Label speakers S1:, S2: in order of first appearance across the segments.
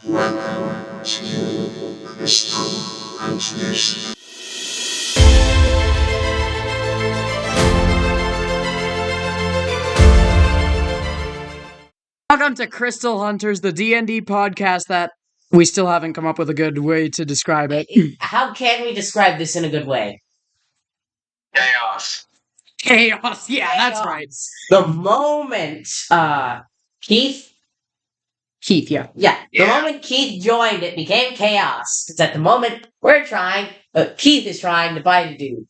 S1: Welcome to crystalquests.
S2: Welcome to Crystal Hunters, the D&D podcast that we still haven't come up with a good way to describe it.
S3: How can we describe this in a good way?
S1: Chaos.
S2: Chaos, yeah, that's right.
S3: The moment Keith,
S2: yeah.
S3: the moment Keith joined, it became chaos. It's at the moment Keith is trying to bite a dude.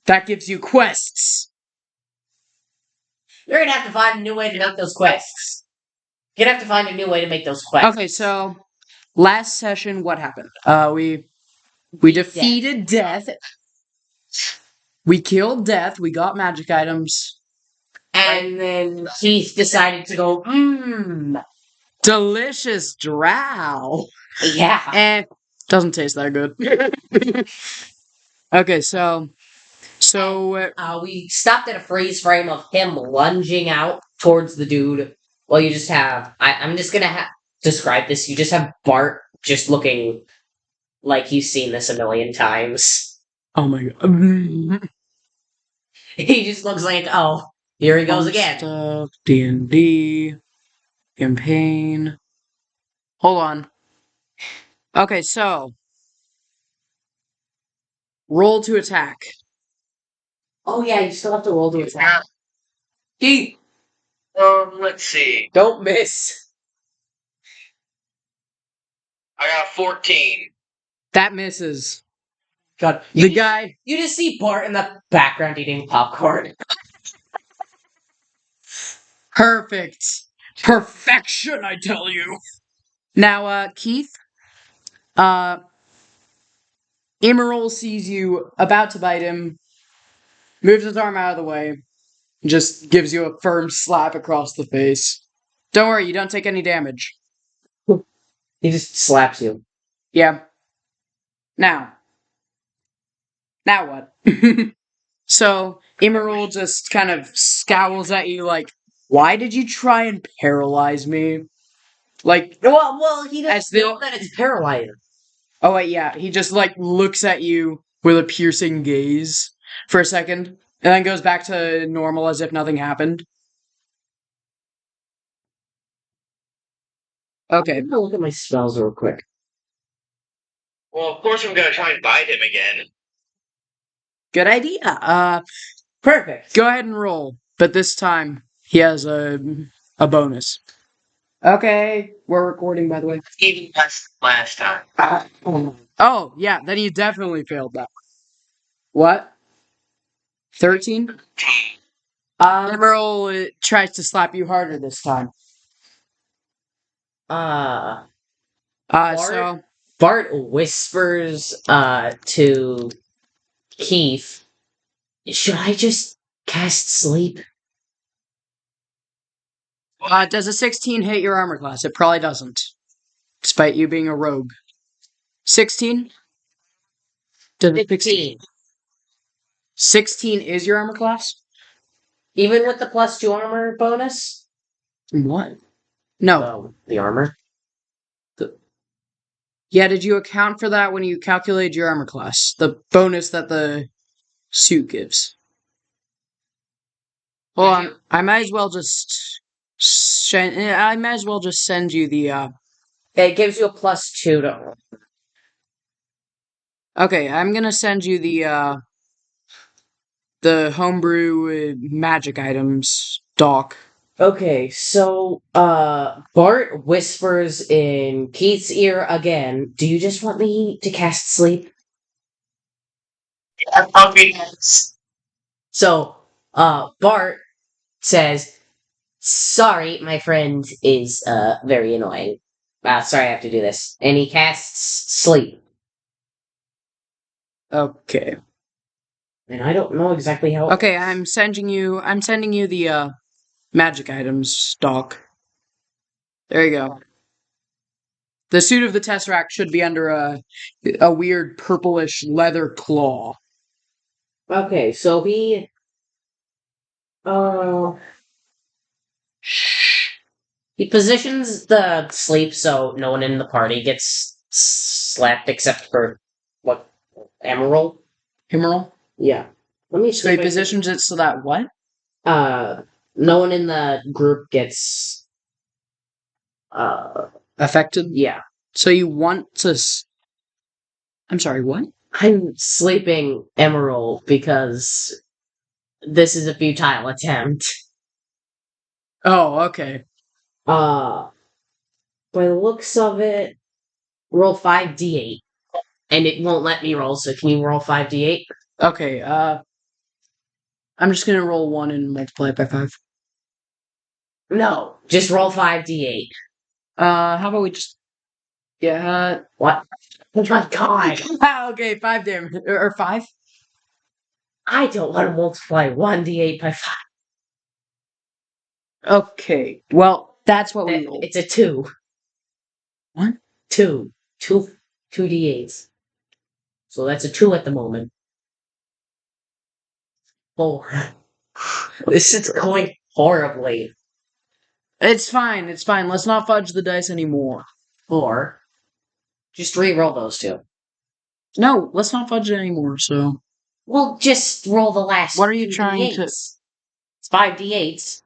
S2: That gives you quests.
S3: You're gonna have to find a new way to make those quests. You're gonna have to find a new way to make those quests.
S2: Okay, so last session, what happened? We defeated Death. We killed Death. We got magic items.
S3: And then Keith decided to go,
S2: delicious drow.
S3: Yeah.
S2: Doesn't taste that good. Okay, so
S3: we stopped at a freeze frame of him lunging out towards the dude. Well, you just have... I'm just gonna describe this. You just have Bart just looking like he's seen this a million times.
S2: Oh my god.
S3: He just looks like, oh, here he goes again.
S2: Stuff, D&D, campaign. Hold on. Okay, so roll to attack.
S3: Oh yeah, you still have to roll to attack. Keith!
S1: Let's see.
S3: Don't miss.
S1: I got 14.
S2: That misses.
S3: God,
S2: The guy...
S3: You just see Bart in the background eating popcorn.
S2: Perfect. Perfection, I tell you. Now, Keith, Emerald sees you about to bite him, moves his arm out of the way, just gives you a firm slap across the face. Don't worry, you don't take any damage.
S3: He just slaps you.
S2: Yeah. Now what? So, Emerald just kind of scowls at you like, why did you try and paralyze me? Like,
S3: well, he doesn't know that it's paralyzing.
S2: Oh, wait, yeah. He just, looks at you with a piercing gaze for a second, and then goes back to normal as if nothing happened. Okay.
S3: I'm gonna look at my spells real quick.
S1: Well, of course I'm gonna try and bite him again.
S2: Good idea.
S3: Perfect.
S2: Go ahead and roll, but this time he has a bonus. Okay, we're recording, by the way.
S1: Even last time.
S2: Oh, yeah, then you definitely failed that one. What? 13? Emerald tries to slap you harder this time. So
S3: Bart whispers to Keith, should I just cast sleep?
S2: Does a 16 hit your armor class? It probably doesn't, despite you being a rogue. 16?
S3: 15.
S2: 16 is your armor class?
S3: Even with the +2 armor bonus?
S2: What? No.
S3: The armor?
S2: Yeah, did you account for that when you calculated your armor class? The bonus that the suit gives. Well, I might as well just send you the,
S3: It gives you a +2 to armor.
S2: Okay, I'm gonna send you the homebrew magic items doc.
S3: Okay, so, Bart whispers in Keith's ear again, do you just want me to cast sleep?
S1: Yeah, I'll be next.
S3: So, Bart says, sorry, my friend is, very annoying. Sorry I have to do this. And he casts sleep.
S2: Okay.
S3: And I don't know exactly how...
S2: Okay, I'm sending you the, magic items doc. There you go. The suit of the Tesseract should be under a weird purplish leather claw.
S3: Okay, so he...
S2: Shh.
S3: He positions the sleep so no one in the party gets slapped except for what Emerald.
S2: Emerald?
S3: Yeah. Let me
S2: So
S3: see.
S2: he positions it so that what?
S3: No one in the group gets.
S2: Affected?
S3: Yeah.
S2: So you want to. I'm sorry, what?
S3: I'm sleeping Emerald because this is a futile attempt.
S2: Oh, okay.
S3: By the looks of it, roll 5d8. And it won't let me roll, so can you roll 5d8?
S2: Okay, I'm just gonna roll 1 and multiply it by 5.
S3: No, just roll 5d8.
S2: How about we just. Yeah.
S3: What? Oh my god!
S2: Okay, 5 damage. Or 5?
S3: I don't want to multiply 1d8 by 5.
S2: Okay, well, that's what we rolled.
S3: It's a 2.
S2: What?
S3: 2. 2d8s. So that's a 2 at the moment. 4. This is going horribly.
S2: It's fine, it's fine. Let's not fudge the dice anymore.
S3: 4. Just re-roll those 2.
S2: No, let's not fudge it anymore, so.
S3: Well, just roll the last.
S2: What are you trying to.
S3: It's 5d8s.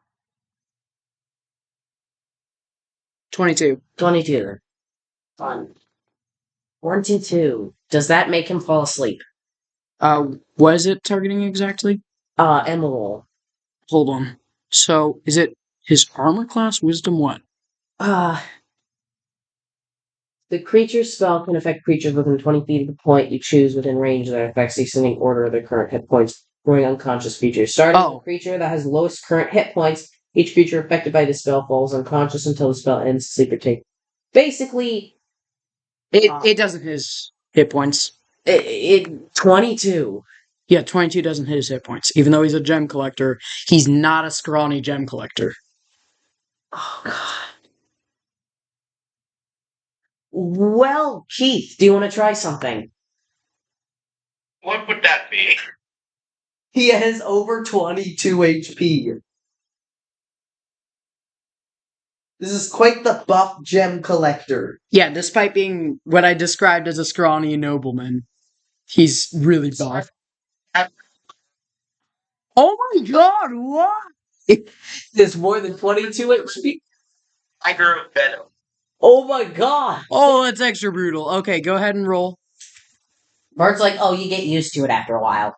S2: 22.
S3: 22. Fun. 1 to 2. Does that make him fall asleep?
S2: What is it targeting exactly?
S3: Emerald.
S2: Hold on. So, is it his armor class, wisdom what?
S3: The creature's spell can affect creatures within 20 feet of the point you choose within range that affects the ascending order of their current hit points, growing unconscious creatures. Starting with the creature that has lowest current hit points, each creature affected by the spell falls unconscious until the spell ends. Sleep or take. Basically,
S2: It doesn't hit his hit points.
S3: It 22.
S2: Yeah, 22 doesn't hit his hit points. Even though he's a gem collector, he's not a scrawny gem collector.
S3: Oh, God. Well, Keith, do you want to try something?
S1: What would that be?
S3: He has over 22 HP. This is quite the buff gem collector.
S2: Yeah, despite being what I described as a scrawny nobleman, he's really buff. Oh my god, what?
S3: There's more than 22 HP?
S1: I grew Venom.
S3: Oh my god!
S2: Oh, that's extra brutal. Okay, go ahead and roll.
S3: Bart's like, oh, you get used to it after a while.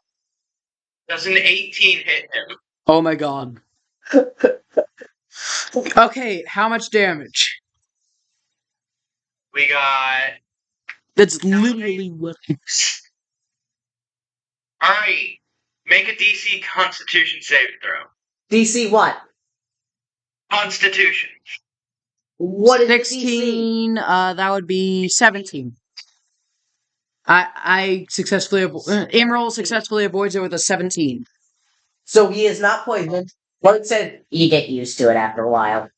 S1: Does an 18 hit him?
S2: Oh my god. Okay, how much damage?
S1: We got.
S2: That's literally what.
S1: Alright. Make a DC Constitution saving throw.
S3: DC what?
S1: Constitution.
S3: What is
S2: 16, that would be 17. I successfully Emerald successfully avoids it with a 17.
S3: So he is not poisoned. Bart said you get used to it after a while.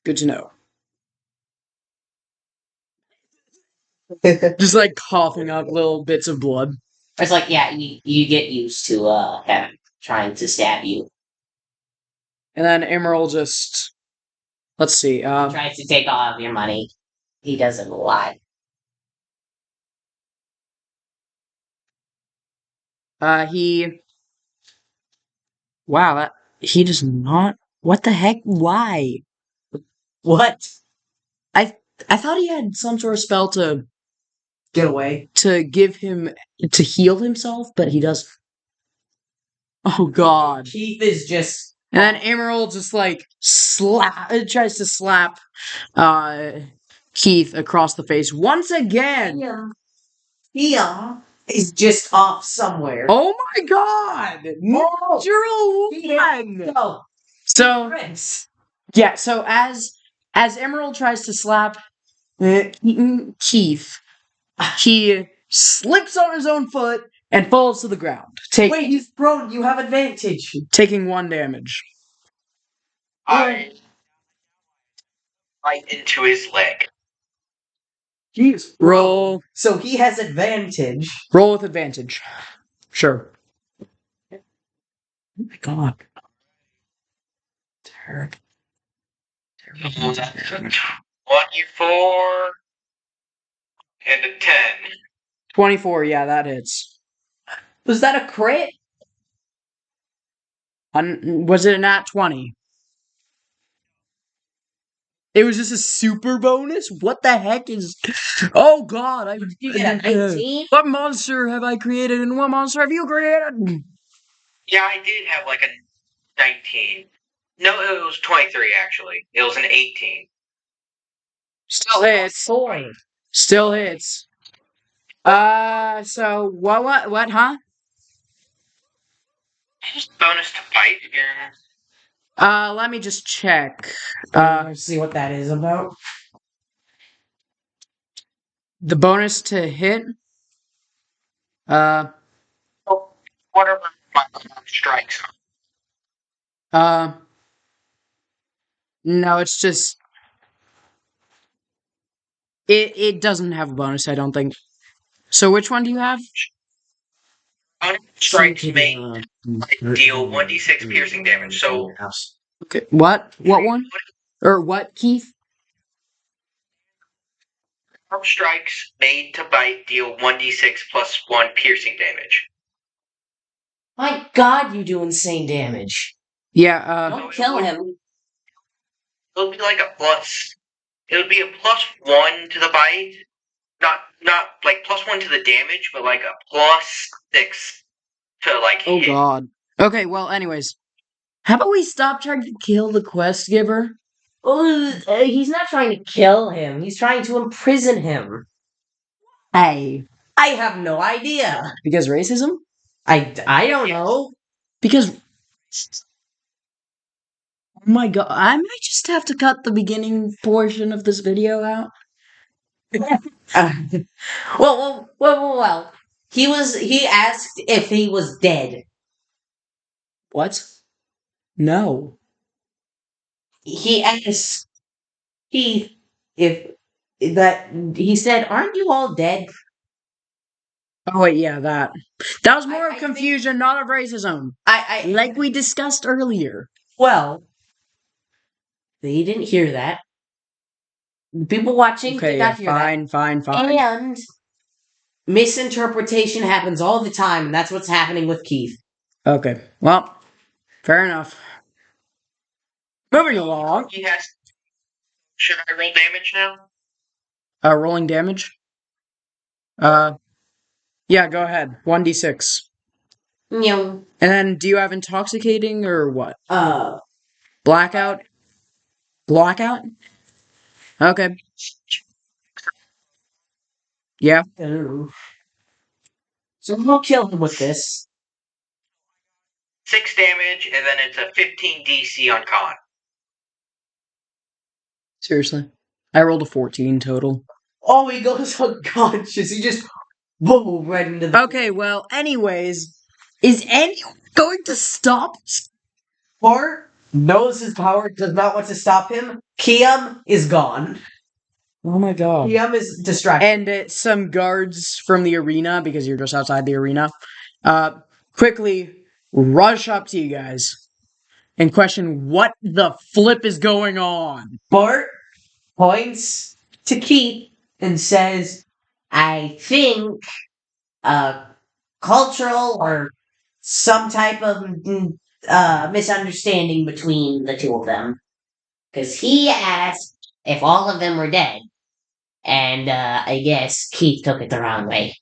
S2: Good to know. Just like coughing up little bits of blood.
S3: It's like, yeah, you get used to him trying to stab you.
S2: And then Emerald just, let's see.
S3: He tries to take all of your money. He doesn't lie.
S2: Wow, he does not. What the heck? Why?
S3: What?
S2: I thought he had some sort of spell to
S3: Get away.
S2: to give him to heal himself, but he doesn't. Oh god.
S3: Keith is just.
S2: And then Emerald just like tries to slap Keith across the face once again.
S3: Yeah. He's just off somewhere.
S2: Oh my god! Natural one!
S3: No.
S2: So yeah, so as Emerald tries to slap Keith, he slips on his own foot and falls to the ground.
S3: Wait, he's prone. You have advantage.
S2: Taking 1 damage.
S1: I bite into his leg.
S3: Jeez.
S2: Roll.
S3: So he has advantage.
S2: Roll with advantage. Sure. Oh my god. Terrible.
S1: 24 and a 10.
S2: 24, yeah, that hits.
S3: Was that a crit?
S2: Was it a nat 20? It was just a super bonus? What the heck is... Oh god,
S3: You get a 19?
S2: What monster have I created and what monster have you created?
S1: Yeah, I did have like a 19. No, it was 23 actually. It was an 18.
S2: Still hits.
S3: Sword.
S2: Still hits. So, what, huh?
S1: Just bonus to bite again.
S2: Let me just check.
S3: Let's see what that is about.
S2: The bonus to hit?
S1: Whatever my strikes are.
S2: No, it's just... It doesn't have a bonus, I don't think. So which one do you have?
S1: Strikes may deal 1d6 piercing damage. So,
S2: Okay, what? What one? Or what, Keith?
S1: strikes made to bite deal 1d6 plus 1 piercing damage.
S3: My god, you do insane damage.
S2: Yeah,
S3: Don't kill him.
S1: It'll be like a plus. It would be a +1 to the bite. Not like +1 to the damage, but like a +6 to like
S2: oh
S1: hit.
S2: god. Okay, well, anyways. How about we stop trying to kill the quest giver?
S3: He's not trying to kill him. He's trying to imprison him.
S2: Hey.
S3: I have no idea.
S2: Because racism?
S3: I don't know.
S2: Because... Oh my god, I might just have to cut the beginning portion of this video out.
S3: Well. He asked if he was dead.
S2: What? No.
S3: He asked if that he said, "Aren't you all dead?"
S2: Oh wait, yeah, that. That was more
S3: I
S2: of confusion, not of racism. Like we discussed earlier.
S3: Well, they didn't hear that. The people watching did not hear that.
S2: Fine.
S3: And misinterpretation happens all the time, and that's what's happening with Keith.
S2: Okay, well, fair enough. Moving along.
S1: Should I roll damage now?
S2: Rolling damage? Yeah, go ahead. 1d6.
S3: Yeah.
S2: And then, do you have intoxicating or what? Blackout? Blackout? Okay. Yeah.
S3: So we'll kill him with this.
S1: 6 damage, and then it's a 15 DC on con.
S2: Seriously. I rolled a 14 total.
S3: Oh, he goes unconscious. He just boom right into the...
S2: Okay, well, anyways, is anyone going to stop?
S3: Bart knows his power does not want to stop him. Kiam is gone.
S2: Oh my god.
S3: Kiam is distracted.
S2: And some guards from the arena, because you're just outside the arena, quickly rush up to you guys and question what the flip is going on.
S3: Bart points to Keith and says, I think cultural or some type of misunderstanding between the two of them. Because he asked if all of them were dead. And I guess Keith took it the wrong way.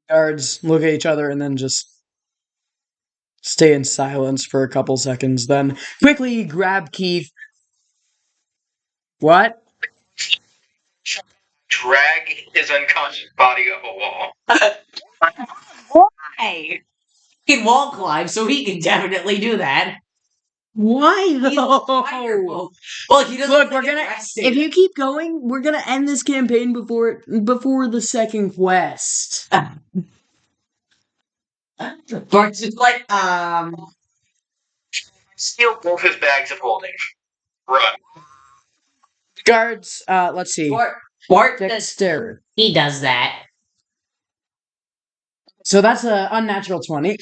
S2: Guards look at each other and then just stay in silence for a couple seconds, then quickly grab Keith. What?
S1: Drag his unconscious body up a wall.
S3: Why? He can wall climb, so he can definitely do that.
S2: Why though?
S3: Well, he doesn't.
S2: Look, if you keep going, we're gonna end this campaign before the second quest.
S3: Bart's just like,
S1: Steal both his bags of holding. Run.
S2: Guards, let's see.
S3: Bart
S2: Dexter.
S3: He does that.
S2: So that's an unnatural 20.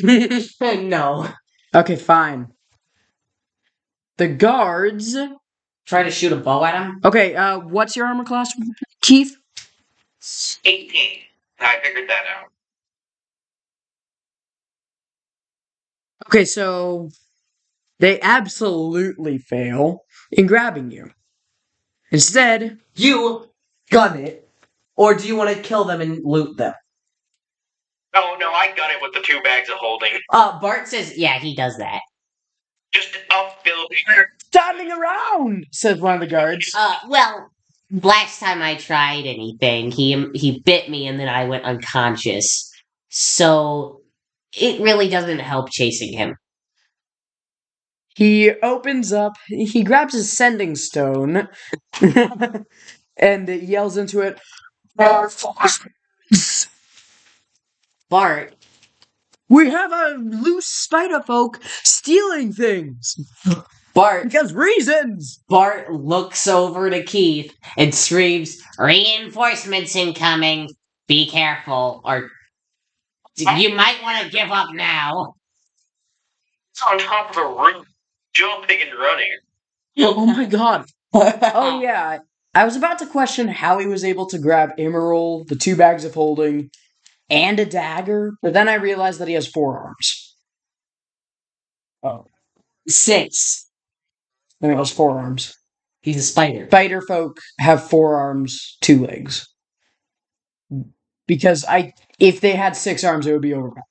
S3: No.
S2: Okay, fine. the guards.
S3: Try to shoot a bow at him.
S2: Okay, what's your armor class, Keith?
S1: 18. I figured that out.
S2: Okay, so they absolutely fail in grabbing you. Instead,
S3: You gun it, or do you want to kill them and loot them?
S1: Oh no, I got it with the 2 bags of holding.
S3: Bart says, yeah, he does that.
S1: Just up building.
S2: standing around, says one of the guards.
S3: Well, last time I tried anything, he bit me and then I went unconscious. So it really doesn't help chasing him.
S2: He opens up, he grabs his sending stone, and yells into it,
S3: Bart,
S2: we have a loose spider folk stealing things.
S3: Bart,
S2: Because reasons!
S3: Bart looks over to Keith and screams, "Reinforcements incoming! Be careful, or you might want to give up now."
S1: It's on top of a roof, jumping and running.
S2: Oh my god. Oh yeah. I was about to question how he was able to grab Emerald, the 2 bags of holding, and a dagger, but then I realized that he has 4 arms. Oh.
S3: 6.
S2: Then he has 4 arms.
S3: He's a spider.
S2: Spider folk have 4 arms, 2 legs. Because if they had 6 arms, it would be overpowered.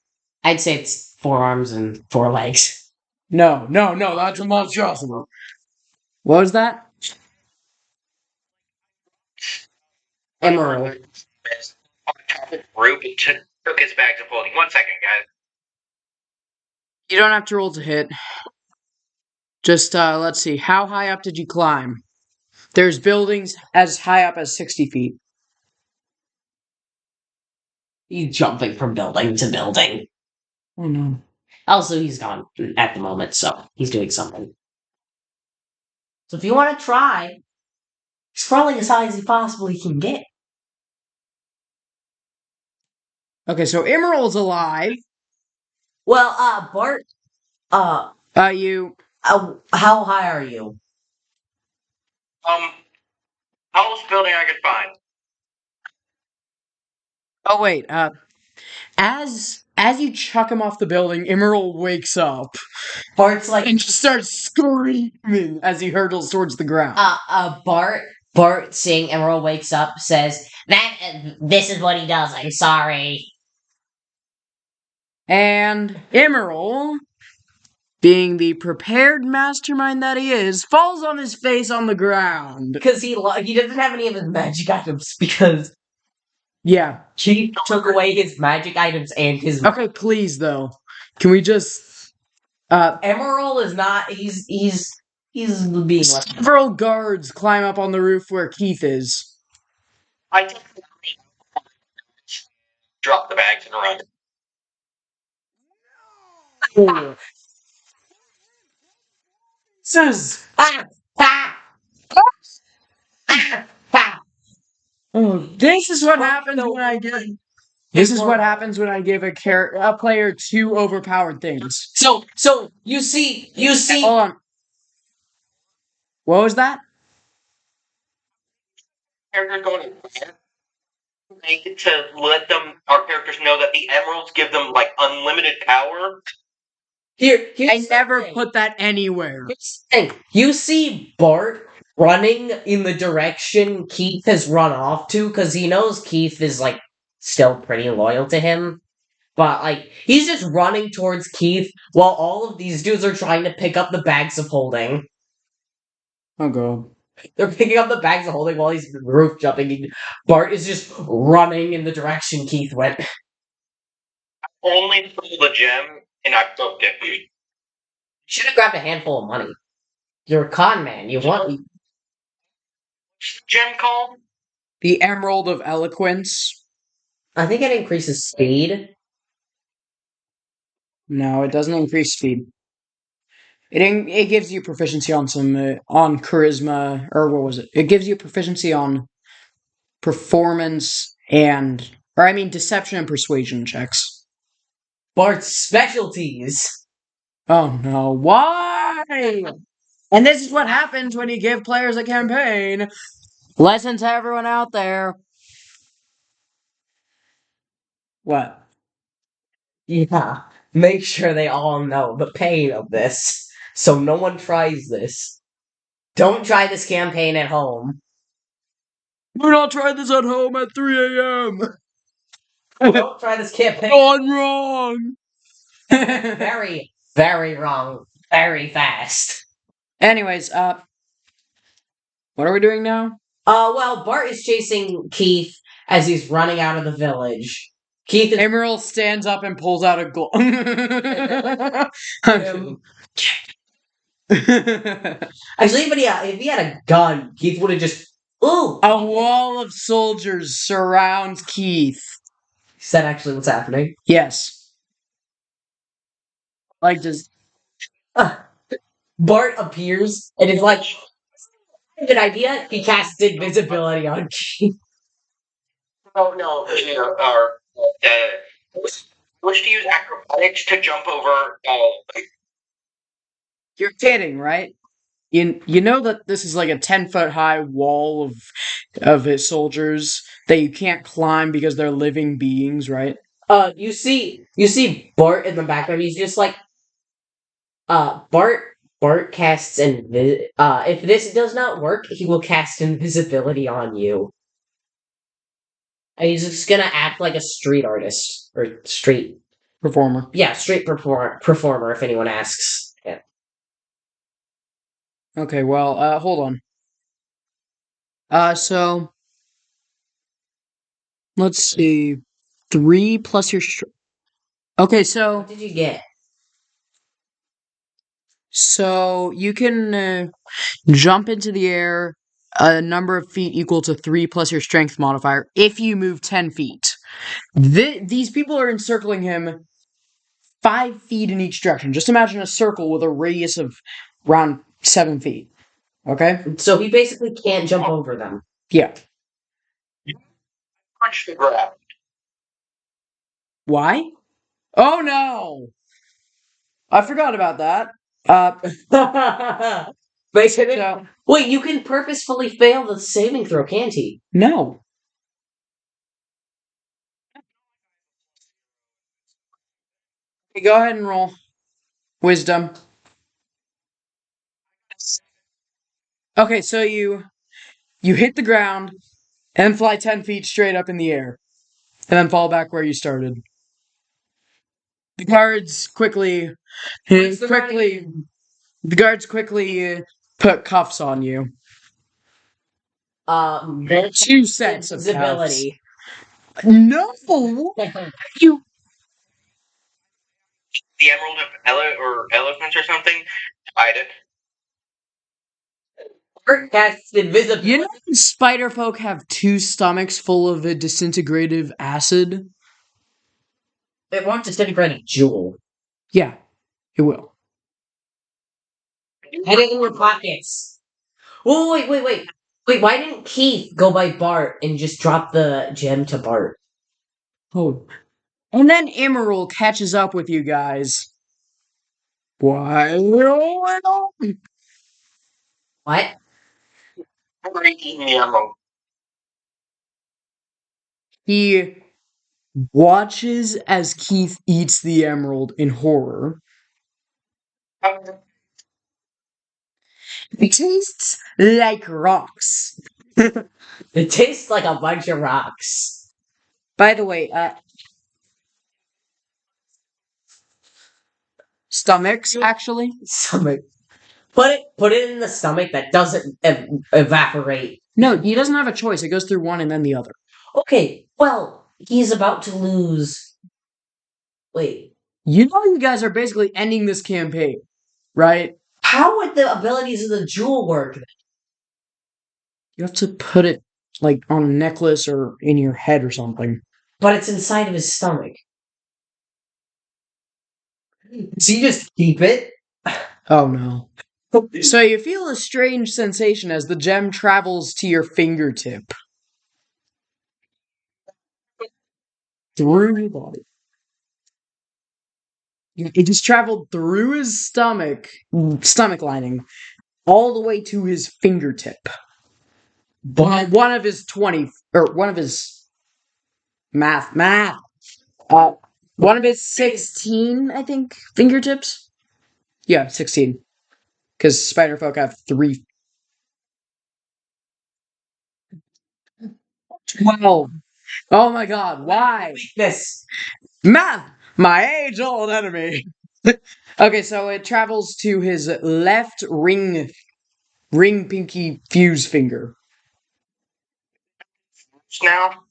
S3: I'd say it's 4 arms and 4 legs.
S2: No, that's a monstrosity. What was that?
S3: Emerald.
S1: On top of the roof and took his bags of holding. 1 second, guys.
S2: You don't have to roll to hit. Just, let's see. How high up did you climb? There's buildings as high up as 60 feet.
S3: He's jumping from building to building.
S2: Oh no.
S3: Also, he's gone at the moment, so he's doing something. So if you want to try, he's crawling as high as he possibly can get.
S2: Okay, so Emerald's alive.
S3: Well, Bart,
S2: You...
S3: how high are you?
S1: Tallest building I could find.
S2: Oh, wait, as you chuck him off the building, Emerald wakes up.
S3: Bart's like,
S2: And just starts screaming as he hurtles towards the ground.
S3: Bart, seeing Emerald wakes up, says, this is what he does, I'm sorry.
S2: And Emerald, being the prepared mastermind that he is, falls on his face on the ground.
S3: Because he doesn't have any of his magic items, because
S2: Yeah.
S3: he took away his magic items and his...
S2: Okay, please, though. Can we just...
S3: Emerald is not... He's being left.
S2: Several guards climb up on the roof where Keith is.
S1: I took drop the bags and run.
S2: Oh. Says... Oh, this is what happens when I give... This is what happens when I give a player 2 overpowered things.
S3: So you see.
S2: Hold on. What was that?
S1: Characters going to make it to let our characters know that the emeralds give them like unlimited power.
S2: I never put that anywhere.
S3: Here's the thing. You see Bart running in the direction Keith has run off to, because he knows Keith is like still pretty loyal to him. But like he's just running towards Keith while all of these dudes are trying to pick up the bags of holding.
S2: Oh god.
S3: They're picking up the bags of holding while he's roof jumping. Bart is just running in the direction Keith went.
S1: Only stole the gem, and I booked it.
S3: You should have grabbed a handful of money. You're a con man. You want...
S1: What's the gem called?
S2: The Emerald of Eloquence.
S3: I think it increases speed.
S2: No, it doesn't increase speed. It gives you proficiency on some on charisma, or what was it? It gives you proficiency on performance deception and persuasion checks.
S3: Bart's specialties.
S2: Oh no! Why? And this is what happens when you give players a campaign. Lesson to everyone out there. What?
S3: Yeah. Make sure they all know the pain of this, so no one tries this. Don't try this campaign at home.
S2: Do not try this at home at 3 a.m.
S3: Don't try this campaign.
S2: Gone wrong.
S3: Very, very wrong. Very fast.
S2: Anyways, what are we doing now?
S3: Well, Bart is chasing Keith as he's running out of the village. Keith is
S2: Emerald stands up and pulls out a glove.
S3: Actually, if he had a gun, Keith would have just ooh.
S2: A wall of soldiers surrounds Keith.
S3: Is that actually what's happening?
S2: Yes. Like just
S3: Bart appears and is like, good idea. He casts invisibility on Keith.
S1: No. Wish to use acrobatics to jump over.
S2: you're kidding, right? You know that this is like a 10-foot high wall of his soldiers that you can't climb because they're living beings, right?
S3: You see Bart in the background. He's just like, Bart casts if this does not work, he will cast invisibility on you. And he's just gonna act like a street artist or street
S2: Performer.
S3: yeah, street performer. If anyone asks. Yeah.
S2: Okay, well, hold on. So let's see. 3 plus your okay, so
S3: What did you get?
S2: So you can jump into the air a number of feet equal to 3 plus your strength modifier if you move 10 feet. These people are encircling him 5 feet in each direction. Just imagine a circle with a radius of around 7 feet. Okay?
S3: So he basically can't jump over them.
S2: Yeah.
S1: Punch the ground.
S2: Why? Oh no! I forgot about that.
S3: Basically,
S2: So,
S3: wait, you can purposefully fail the saving throw, can't he?
S2: no. Okay, go ahead and roll. Wisdom. Okay, so you hit the ground and fly 10 feet straight up in the air, and then fall back where you started. The guards quickly put cuffs on you. Two sets of cuffs.
S3: Invisibility.
S2: No, you.
S1: The emerald of elephants or something. Hide it.
S3: Bart casts invisibility.
S2: You know, spider folk have 2 stomachs full of a disintegrative acid.
S3: It won't disintegrate a jewel.
S2: Yeah, it will.
S3: Head it in your pockets. Oh, wait. Wait, why didn't Keith go by Bart and just drop the gem to Bart?
S2: Oh, and then Emerald catches up with you guys. Why?
S3: What?
S1: I'm already eating the emerald.
S2: He watches as Keith eats the emerald in horror. It tastes like rocks.
S3: It tastes like a bunch of rocks.
S2: By the way, stomachs, actually.
S3: Stomach. Put it in the stomach that doesn't evaporate.
S2: No, he doesn't have a choice. It goes through one and then the other.
S3: Okay, well, he's about to lose. Wait.
S2: You know you guys are basically ending this campaign, right?
S3: How would the abilities of the jewel work?
S2: You have to put it, like, on a necklace or in your head or something.
S3: But it's inside of his stomach. Does he just keep it?
S2: Oh, no. So you feel a strange sensation as the gem travels to your fingertip. Through your body. It just traveled through his stomach lining, all the way to his fingertip. But one of his math. One of his 16, I think, fingertips. Yeah, 16. Because Spiderfolk have 3. 12. Oh my god, why?
S3: Weakness.
S2: Math! My age-old enemy! Okay, so it travels to his left ring pinky fuse finger.
S1: Now,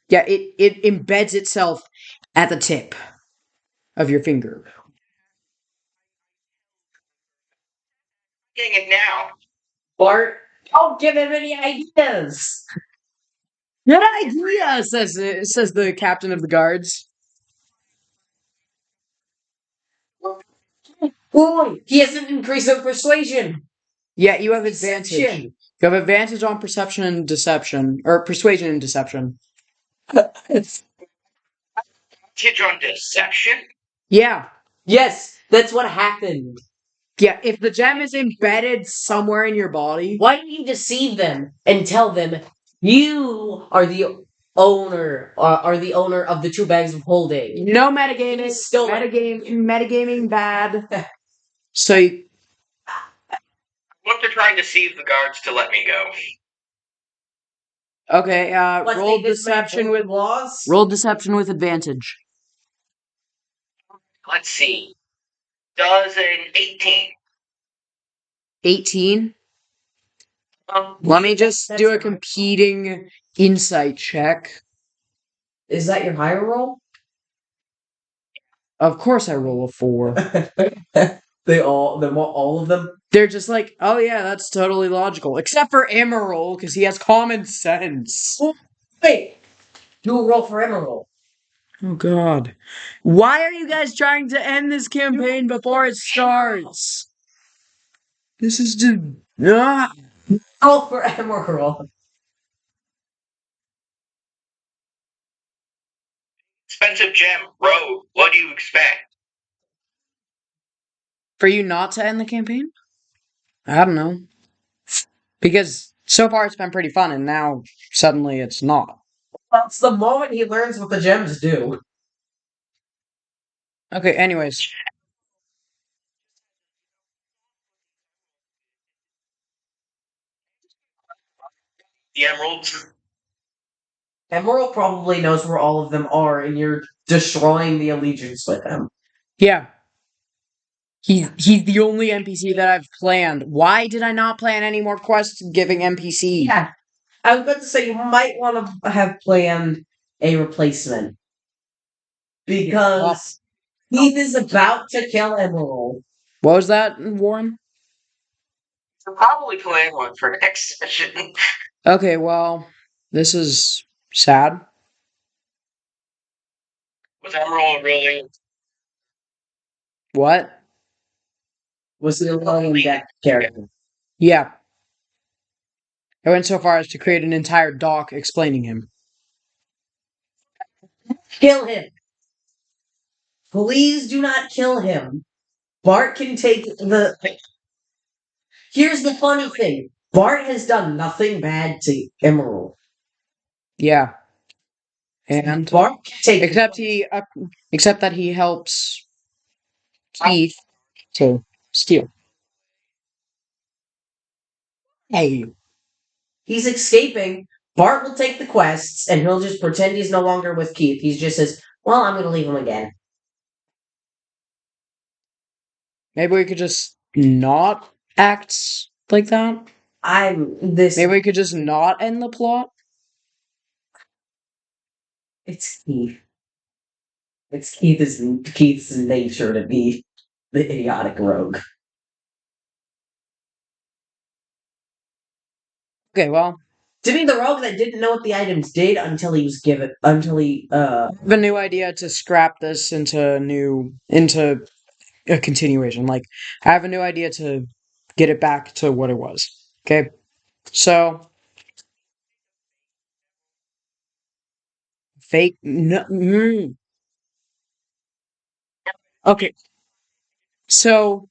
S2: Yeah, it embeds itself at the tip of your finger.
S1: getting it now.
S3: Bart, don't give him any ideas.
S2: Good idea, says the captain of the guards.
S3: Boy, he has an increase of persuasion.
S2: Yeah, you have advantage.
S3: Deception.
S2: You have advantage on perception and deception, or persuasion and deception.
S1: Advantage on deception?
S2: Yeah.
S3: Yes, that's what happened.
S2: Yeah, if the gem is embedded somewhere in your body.
S3: Why don't you deceive them and tell them you are the owner of the 2 bags of holding?
S2: No metagaming.
S3: Still
S2: Metagaming bad. So,
S1: What they're trying to deceive the guards to let me go.
S2: okay, roll deception with
S3: laws.
S2: roll deception with advantage.
S1: Let's see. Does an 18.
S2: 18. Let me just do a competing insight check.
S3: Is that your higher roll?
S2: Of course I roll a 4.
S3: all of them?
S2: They're just like, oh yeah, that's totally logical. Except for Emerald, because he has common sense.
S3: Wait, do a roll for Emerald.
S2: Oh god. Why are you guys trying to end this campaign before it starts? This is just...
S3: Roll for Emerald.
S1: Expensive gem. Rogue. What do you expect?
S2: For you not to end the campaign? I don't know. Because so far it's been pretty fun, and now suddenly it's not.
S3: That's the moment he learns what the gems do.
S2: Okay, anyways.
S1: The emeralds.
S3: Emerald probably knows where all of them are, and you're destroying the allegiance with him.
S2: Yeah. He's the only NPC that I've planned. Why did I not plan any more quests giving NPC?
S3: Yeah. I was about to say you might want to have planned a replacement. Because Heath is about to kill Emerald.
S2: What was that, Warren?
S1: I'll probably plan one for next session.
S2: Okay, well, this is sad.
S1: Was Emerald really?
S2: What?
S3: Was he alone in that character?
S2: Yeah. I went so far as to create an entire doc explaining him.
S3: Kill him! Please do not kill him. Bart can take the... Here's the funny thing. Bart has done nothing bad to Emerald.
S2: Yeah. And
S3: Bart can take...
S2: except that he helps Keith to steal. Hey.
S3: He's escaping. Bart will take the quests, and he'll just pretend he's no longer with Keith. He just says, well, I'm going to leave him again.
S2: Maybe we could just not act like that? Maybe we could just not end the plot?
S3: It's Keith. It's Keith's nature to be the idiotic rogue.
S2: Okay, well.
S3: To be the rogue that didn't know what the items did until he was given... I have
S2: a new idea to scrap this into a continuation. Like, I have a new idea to get it back to what it was. Okay? So... Fake... Okay. So,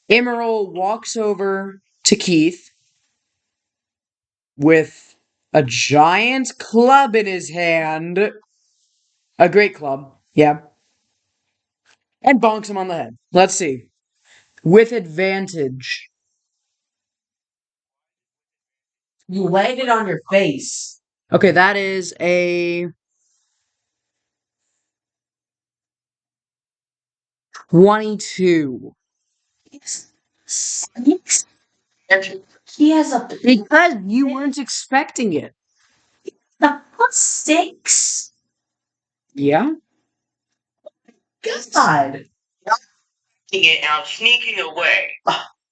S2: Emerald walks over to Keith with a giant club in his hand. A great club, yeah. And bonks him on the head. Let's see. With advantage.
S3: You landed on your face.
S2: Okay, that is a 22.
S3: Six? He has a
S2: Because you weren't expecting it.
S3: +6.
S2: Yeah?
S3: God.
S1: I'm sneaking away.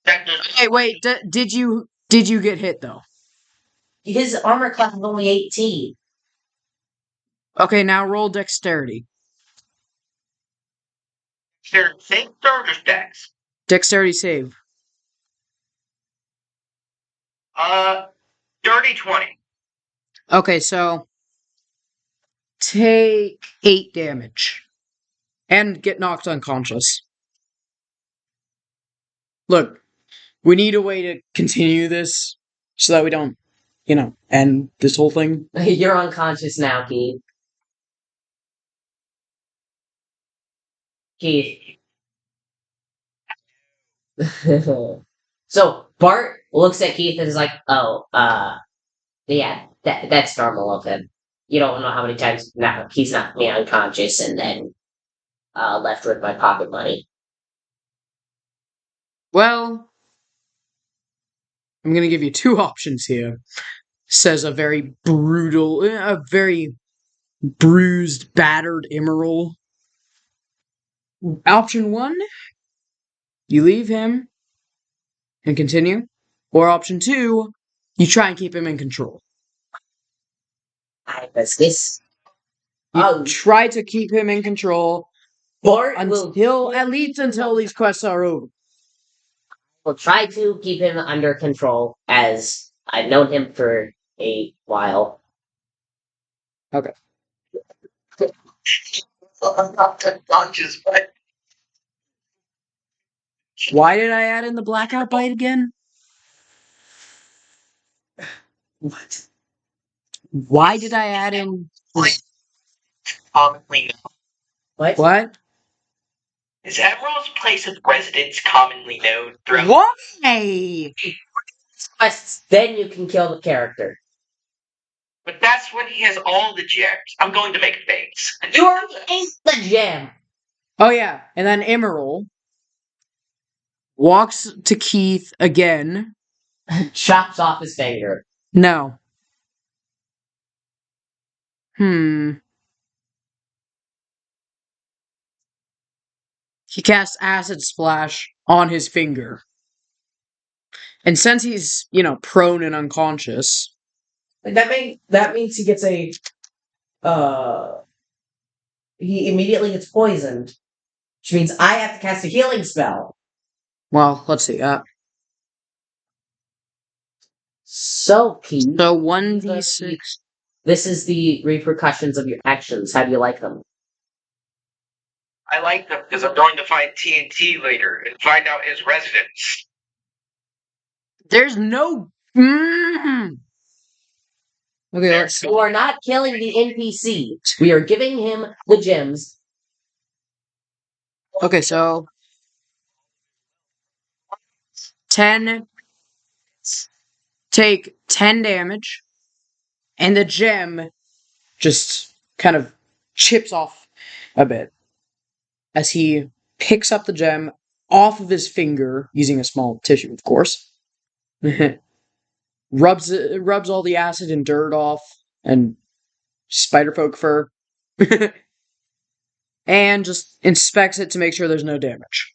S1: That does
S2: Hey, wait, did you get hit though?
S3: His armor class is only 18.
S2: Okay, now roll dexterity.
S1: There's six starter stacks.
S2: Dexterity save.
S1: Dirty 20.
S2: Okay, so take 8 damage. And get knocked unconscious. Look, we need a way to continue this so that we don't, end this whole thing.
S3: You're unconscious now, Keith. Keith. So Bart looks at Keith and is like, "Oh, yeah, that's normal of him. You don't know how many times now he's knocked me unconscious and then left with my pocket money."
S2: Well, I'm gonna give you 2 options here, says a very bruised, battered Emerald. Option 1, you leave him and continue. Or option 2, you try and keep him in control.
S3: Does this?
S2: You try to keep him in control
S3: Bart
S2: at least until these quests are over.
S3: will try to keep him under control, as I've known him for a while.
S2: Okay.
S1: I'm not unconscious, but
S2: Why did I add in the blackout bite again?
S3: What?
S2: Why did I add in...
S1: commonly known.
S2: What?
S1: Is Emerald's place of residence commonly known throughout?
S2: Why?
S3: Quests, then you can kill the character.
S1: But that's when he has all the gems. I'm going to make a face.
S3: You already ate the gem.
S2: Oh yeah, and then Emerald walks to Keith again.
S3: Chops off his finger.
S2: No. He casts Acid Splash on his finger. And since he's, prone and unconscious...
S3: That means he gets a he immediately gets poisoned. Which means I have to cast a healing spell.
S2: Well, let's see.
S3: So, Pete.
S2: So 1d6.
S3: This is the repercussions of your actions. How do you like them?
S1: I like them because I'm going to find TNT later and find out his residence.
S2: There's no... Okay, let's see.
S3: We are not killing the NPC. We are giving him the gems.
S2: Okay, so 10. Take 10 damage, and the gem just kind of chips off a bit as he picks up the gem off of his finger using a small tissue, of course. rubs all the acid and dirt off and spiderfolk fur. And just inspects it to make sure there's no damage.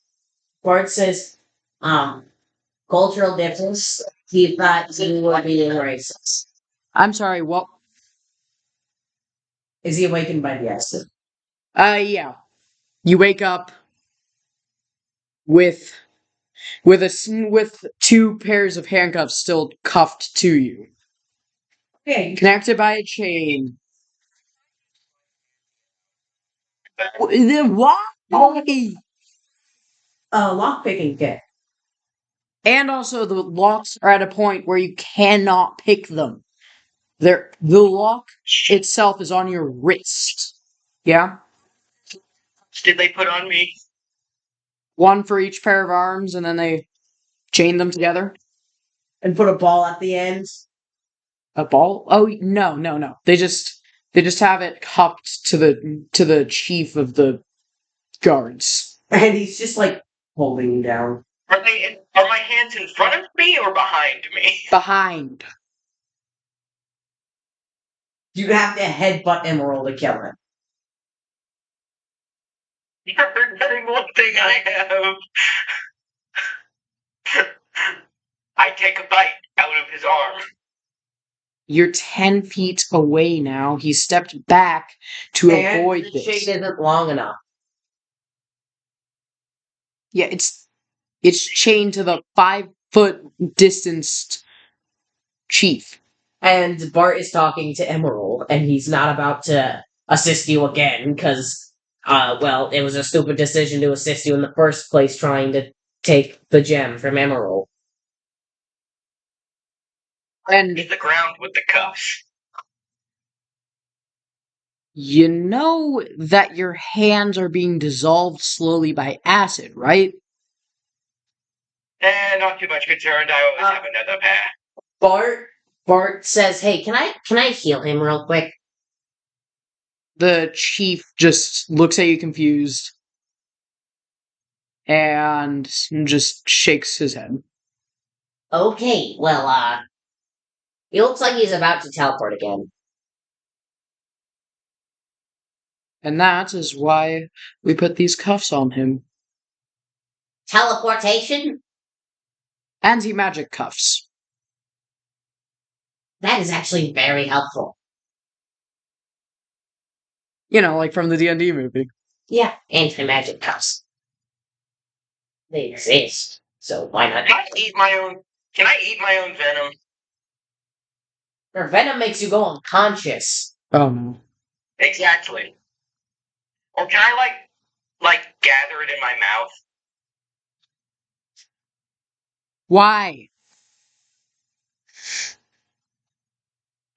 S3: Bart says, cultural difference. He thought he would be racist.
S2: I'm sorry, what?
S3: Is he awakened by the acid?
S2: Yeah. You wake up with 2 pairs of handcuffs still cuffed to you.
S3: Okay.
S2: Connected by a chain. Why?
S3: Lockpicking kit.
S2: And also, the locks are at a point where you cannot pick them. The lock itself is on your wrist. Yeah?
S1: Did they put on me?
S2: One for each pair of arms, and then they chain them together.
S3: And put a ball at the end.
S2: A ball? Oh no. They just have it cupped to the chief of the guards.
S3: And he's just like holding you down.
S1: Are my hands in front of me or behind me?
S2: Behind.
S3: You have to headbutt Emerald to kill him.
S1: You're getting one thing I have. I take a bite out of his arm.
S2: You're 10 feet away now. He stepped back to avoid
S3: the
S2: this.
S3: chain isn't long enough.
S2: Yeah, it's chained to the 5-foot distanced chief.
S3: And Bart is talking to Emerald, and he's not about to assist you again, because, well, it was a stupid decision to assist you in the first place trying to take the gem from Emerald.
S2: And
S1: Hit the ground with the cuffs.
S2: you know that your hands are being dissolved slowly by acid, right?
S1: Not too much concerned. I always have another pair.
S3: Bart says, "Hey, can I heal him real quick?"
S2: The chief just looks at you confused and just shakes his head.
S3: Okay, well, he looks like he's about to teleport again.
S2: And that is why we put these cuffs on him.
S3: Teleportation?
S2: Anti-magic cuffs.
S3: That is actually very helpful.
S2: You know, like from the D&D movie.
S3: Yeah, anti-magic cuffs. They exist, so why not?
S1: Can I eat my own venom?
S3: Your venom makes you go unconscious.
S2: Oh no.
S1: Exactly. Or can I like gather it in my mouth?
S2: Why?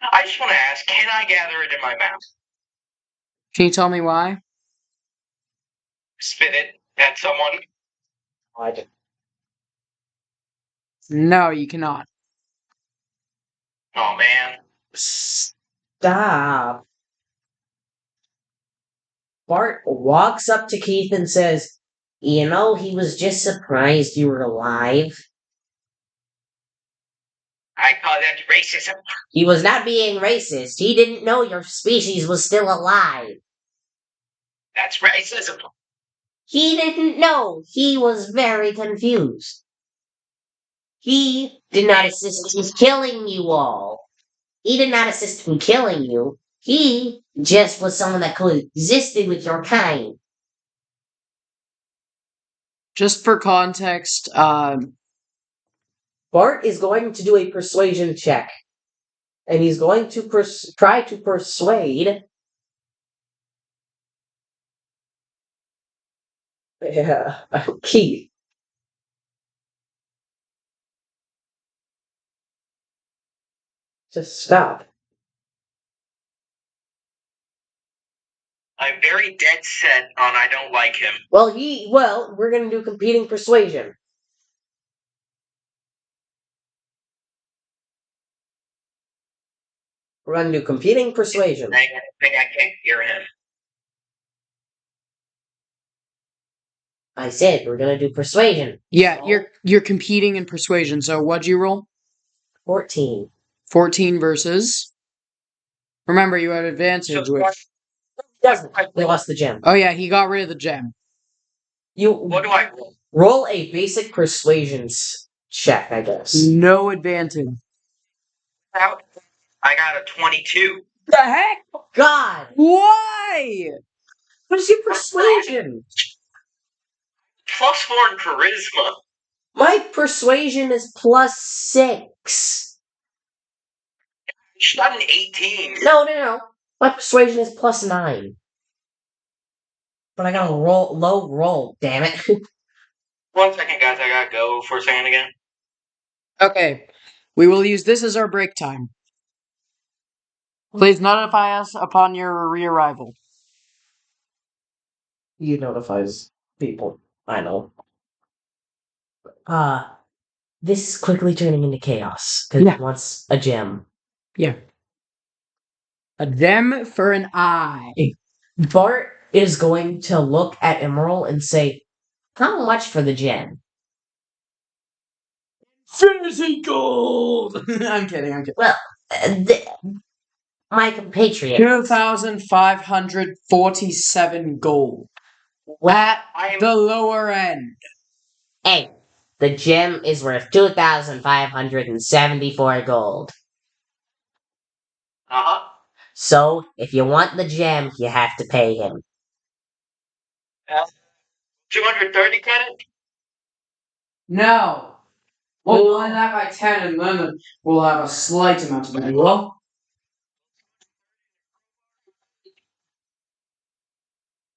S1: I just want to ask, can I gather it in my mouth?
S2: Can you tell me why?
S1: Spit it at someone?
S2: No, you cannot.
S1: Oh man.
S3: Stop. Bart walks up to Keith and says, "You know, he was just surprised you were alive."
S1: I call that racism.
S3: He was not being racist. He didn't know your species was still alive.
S1: That's racism.
S3: He didn't know. He was very confused. He did not assist in killing you all. He did not assist in killing you. He just was someone that coexisted with your kind.
S2: Just for context,
S3: Bart is going to do a persuasion check. And he's going to try to persuade... Keith. Just stop.
S1: I'm very dead set on I don't like him.
S3: Well, we're going to do competing persuasion. We're going to do competing persuasion.
S1: I think I can't hear him.
S3: I said we're going to do persuasion.
S2: yeah, you're competing in persuasion. So what'd you roll?
S3: 14.
S2: 14 versus. Remember, you had advantage. Which
S3: Doesn't. We lost the gem.
S2: oh yeah, he got rid of the gem.
S1: What do I roll?
S3: Roll a basic persuasion check, I guess.
S2: No advantage.
S1: Out. I got a 22.
S2: The heck?
S3: God!
S2: Why?
S3: What is your persuasion?
S1: +4 in charisma.
S3: My persuasion is +6.
S1: She got an 18.
S3: No. My persuasion is +9. But I got a low roll, damn it.
S1: 1 second, guys. I gotta go for a second again.
S2: Okay. We will use this as our break time. Please notify us upon your re-arrival.
S3: He notifies people. I know. This is quickly turning into chaos because
S2: Yeah.
S3: he wants a gem.
S2: Yeah. A gem for an eye.
S3: Bart is going to look at Emerald and say, "How much for the gem?"
S2: Fantasy gold! I'm kidding.
S3: Well, my compatriot.
S2: 2,547 gold. At the lower end.
S3: Hey, the gem is worth 2,574 gold.
S1: Uh-huh.
S3: So, if you want the gem, you have to pay him.
S1: 230 credit?
S2: No. We'll divide that by 10 and then we'll have a slight amount of money. Well,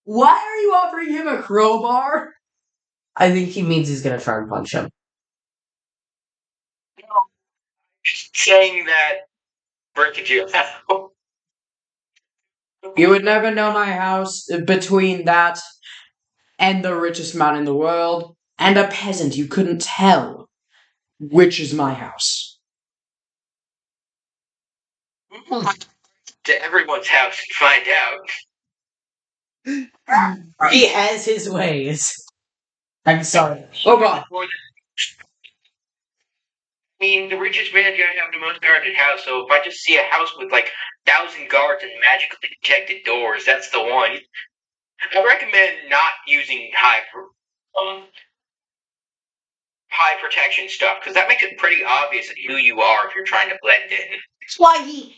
S2: why are you offering him a crowbar?
S3: I think he means he's gonna try and punch him.
S1: No. Just saying that break it to your house.
S2: You would never know my house between that and the richest man in the world and a peasant. You couldn't tell which is my house.
S1: To everyone's house and find out.
S3: He has his ways. I'm sorry.
S2: Oh god.
S1: I mean, the richest man's gonna have the most guarded house, so if I just see a house with like 1,000 guards and magically protected doors, that's the one. I recommend not using high protection stuff, because that makes it pretty obvious who you are if you're trying to blend in.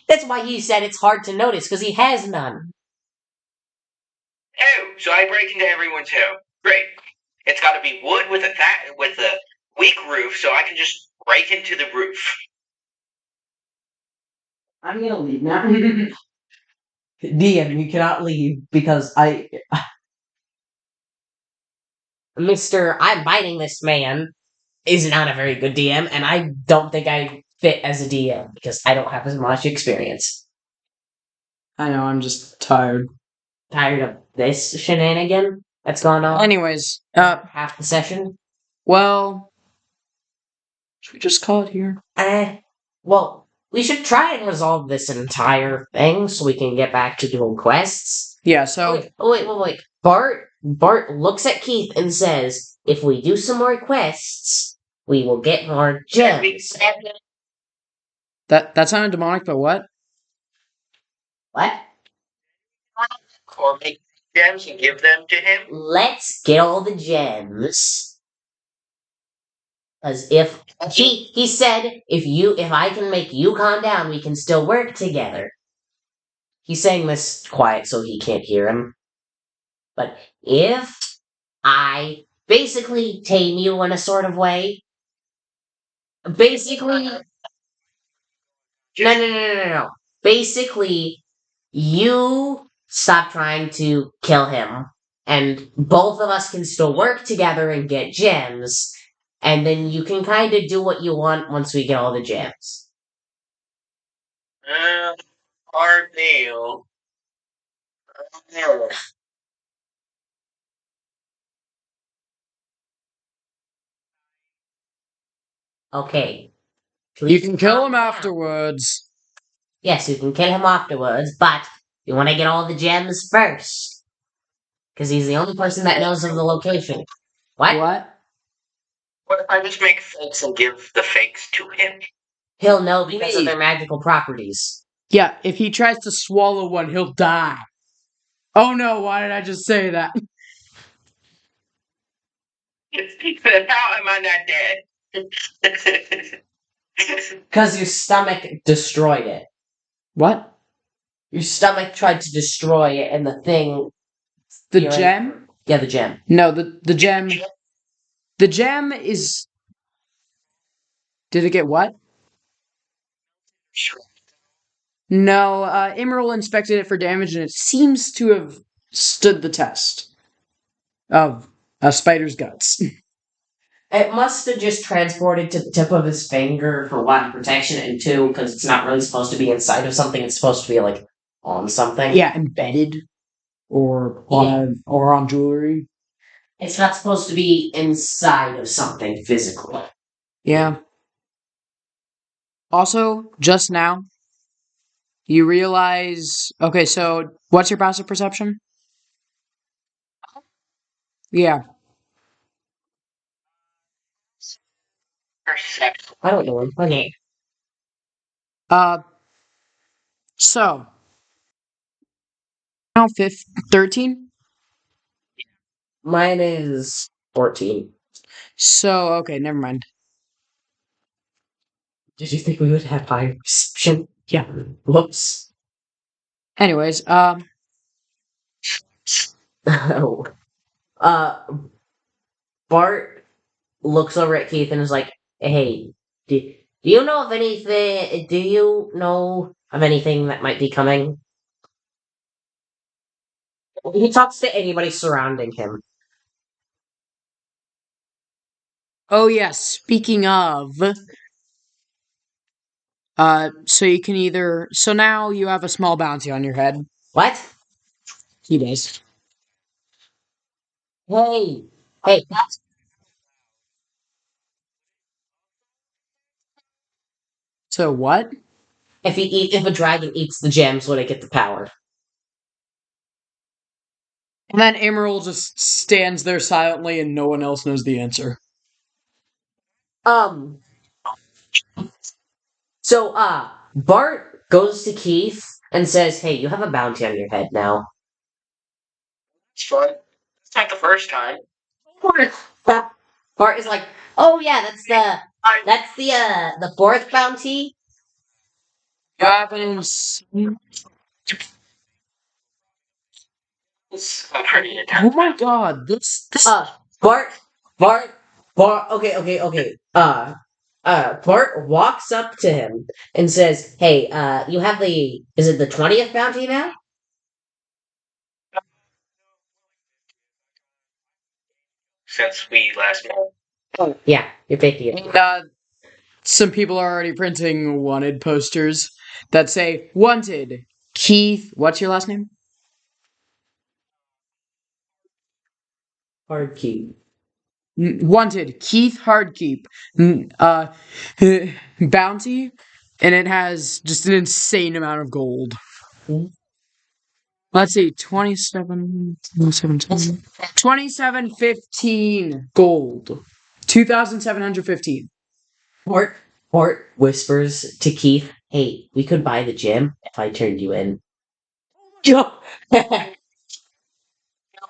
S3: That's why he said it's hard to notice, because he has none.
S1: Oh, so I break into everyone's home. Great. It's got to be wood with a weak roof, so I can just break into the roof.
S2: I'm gonna leave now.
S3: DM, you cannot leave because Mr. I'm biting this man is not a very good DM, and I don't think I fit as a DM because I don't have as much experience.
S2: I know, I'm just tired.
S3: Tired of this shenanigan that's gone on?
S2: Anyways,
S3: half the session?
S2: well, should we just call it here?
S3: Well, we should try and resolve this entire thing so we can get back to doing quests.
S2: Yeah, so...
S3: Wait. Bart looks at Keith and says, if we do some more quests, we will get more gems.
S2: That sounded demonic, but what?
S3: What?
S1: Or make gems and give them to him.
S3: Let's get all the gems. Because if he said, if I can make you calm down, we can still work together. He's saying this quiet so he can't hear him. But if I basically tame you in a sort of way, basically, no. Basically, you stop trying to kill him, and both of us can still work together and get gems, and then you can kind of do what you want once we get all the gems.
S1: Hard deal.
S3: Okay.
S2: You can kill him afterwards.
S3: Yes, you can kill him afterwards, but you want to get all the gems first. Because he's the only person that knows of the location. What?
S1: What if I just make fakes and give the fakes to him?
S3: He'll know because of their magical properties.
S2: Yeah, if he tries to swallow one, he'll die. Oh no, why did I just say that?
S1: How am I not dead?
S3: Because your stomach destroyed it.
S2: What?
S3: Your stomach tried to destroy it, and the thing...
S2: The gem?
S3: Yeah, the gem.
S2: No, the gem... The gem is... Did it get what? No, Emerald inspected it for damage, and it seems to have stood the test of a spider's guts.
S3: It must have just transported to the tip of his finger for one, protection, and two, because it's not really supposed to be inside of something. It's supposed to be like on something.
S2: Yeah, embedded or on jewelry.
S3: It's not supposed to be inside of something physical.
S2: Yeah. Also, just now, you realize. Okay, so what's your passive perception? Yeah.
S1: Perception.
S3: I don't know. Okay.
S2: So now 13.
S3: Mine is 14.
S2: So okay, never mind.
S3: Did you think we would have high perception?
S2: Yeah.
S3: Whoops.
S2: Anyways,
S3: Oh. uh, Bart looks over at Keith and is like, "Hey, do you know of anything? Do you know of anything that might be coming?" He talks to anybody surrounding him.
S2: oh yes. Speaking of, so you can either. So now you have a small bounty on your head.
S3: What?
S2: He does.
S3: Hey,
S2: So what?
S3: if a dragon eats the gems, will it get the power?
S2: And then Emerald just stands there silently, and no one else knows the answer.
S3: Um. So, Bart goes to Keith and says, "Hey, you have a bounty on your head now."
S1: It's fun. It's not the first time.
S3: Bart is like, "Oh yeah, that's the fourth bounty."
S2: You have an insane. Oh my god! This.
S3: Bart, Bart, Bart. Okay. Bart walks up to him and says, "Hey, you have is it the 20th bounty now?"
S1: Since we last met.
S3: Oh, yeah, you're 50th.
S2: And, some people are already printing wanted posters that say "Wanted Keith." What's your last name?
S3: Hard key.
S2: Wanted Keith Hardkeep. Bounty, and it has just an insane amount of gold.
S3: Mhm.
S2: Let's see, 2715 gold. 2,715.
S3: Bart whispers to Keith, "Hey, we could buy the gym if I turned you in."
S2: Yup.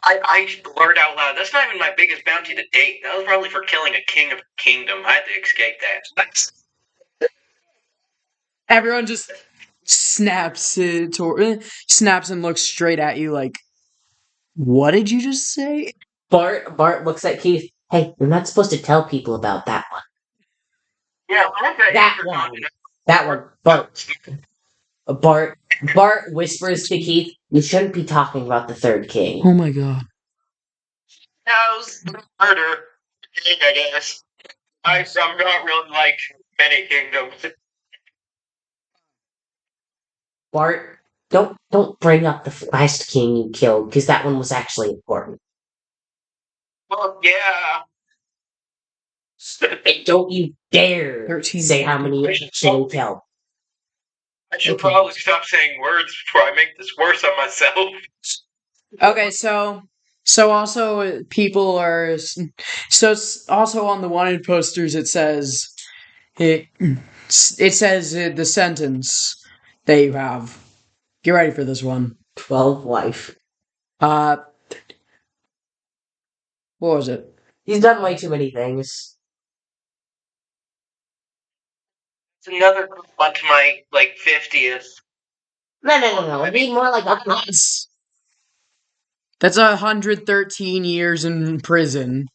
S1: I blurred out loud. That's not even my biggest bounty to date. That was probably for killing a king of a kingdom. I had to escape that.
S2: Everyone just snaps snaps and looks straight at you like, what did you just say?
S3: Bart looks at Keith. "Hey, you're not supposed to tell people about that one."
S1: Yeah,
S3: That one. That one. Bart whispers to Keith, "You shouldn't be talking about the third king."
S2: Oh my god.
S1: How's murder? King, I guess. I'm not really like many kingdoms.
S3: Bart, don't bring up the last king you killed, because that one was actually important.
S1: Well, yeah.
S3: Don't you dare
S2: 13.
S3: say how many you actually killed.
S1: I should
S2: Okay.
S1: probably stop saying words before I make this worse on myself.
S2: Okay, so also people are so it's also on the wanted posters it says the sentence that you have. Get ready for this one.
S3: 12 life.
S2: Uh what was it?
S3: He's done way too many things.
S1: It's another group onto my, 50th.
S3: No. It'd be more like
S2: That's 113 years in prison.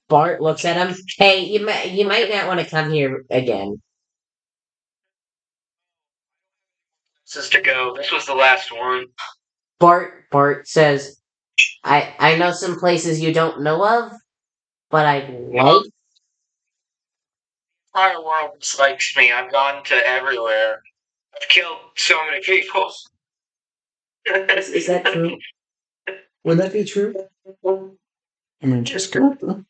S3: Bart looks at him. "Hey, you might not want to come here again."
S1: This is to go. This was the last one.
S3: Bart says, I know some places you don't know of, but I like.
S1: Entire world dislikes me. I've gone to everywhere. I've killed so many people.
S3: Is that true? Would that be true?
S2: I mean, just go.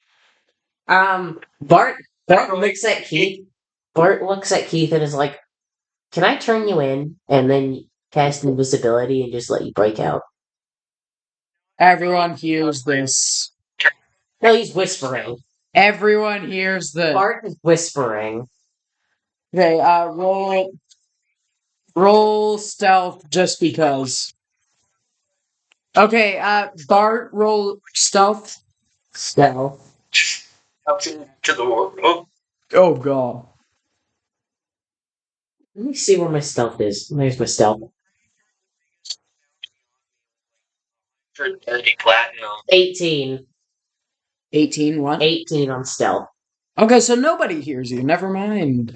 S3: Bart looks at Keith. Bart looks at Keith and is like, "Can I turn you in and then cast invisibility and just let you break out?"
S2: Everyone hears this.
S3: No, he's whispering.
S2: Everyone hears this.
S3: Bart is whispering.
S2: Okay, roll stealth just because. Okay, Bart, roll stealth.
S3: Stealth.
S1: Up into the world.
S2: Oh god.
S3: Let me see where my stealth is. There's my stealth.
S1: For 30 platinum.
S3: 18.
S2: 18, what?
S3: 18 on stealth.
S2: Okay, so nobody hears you. Never mind.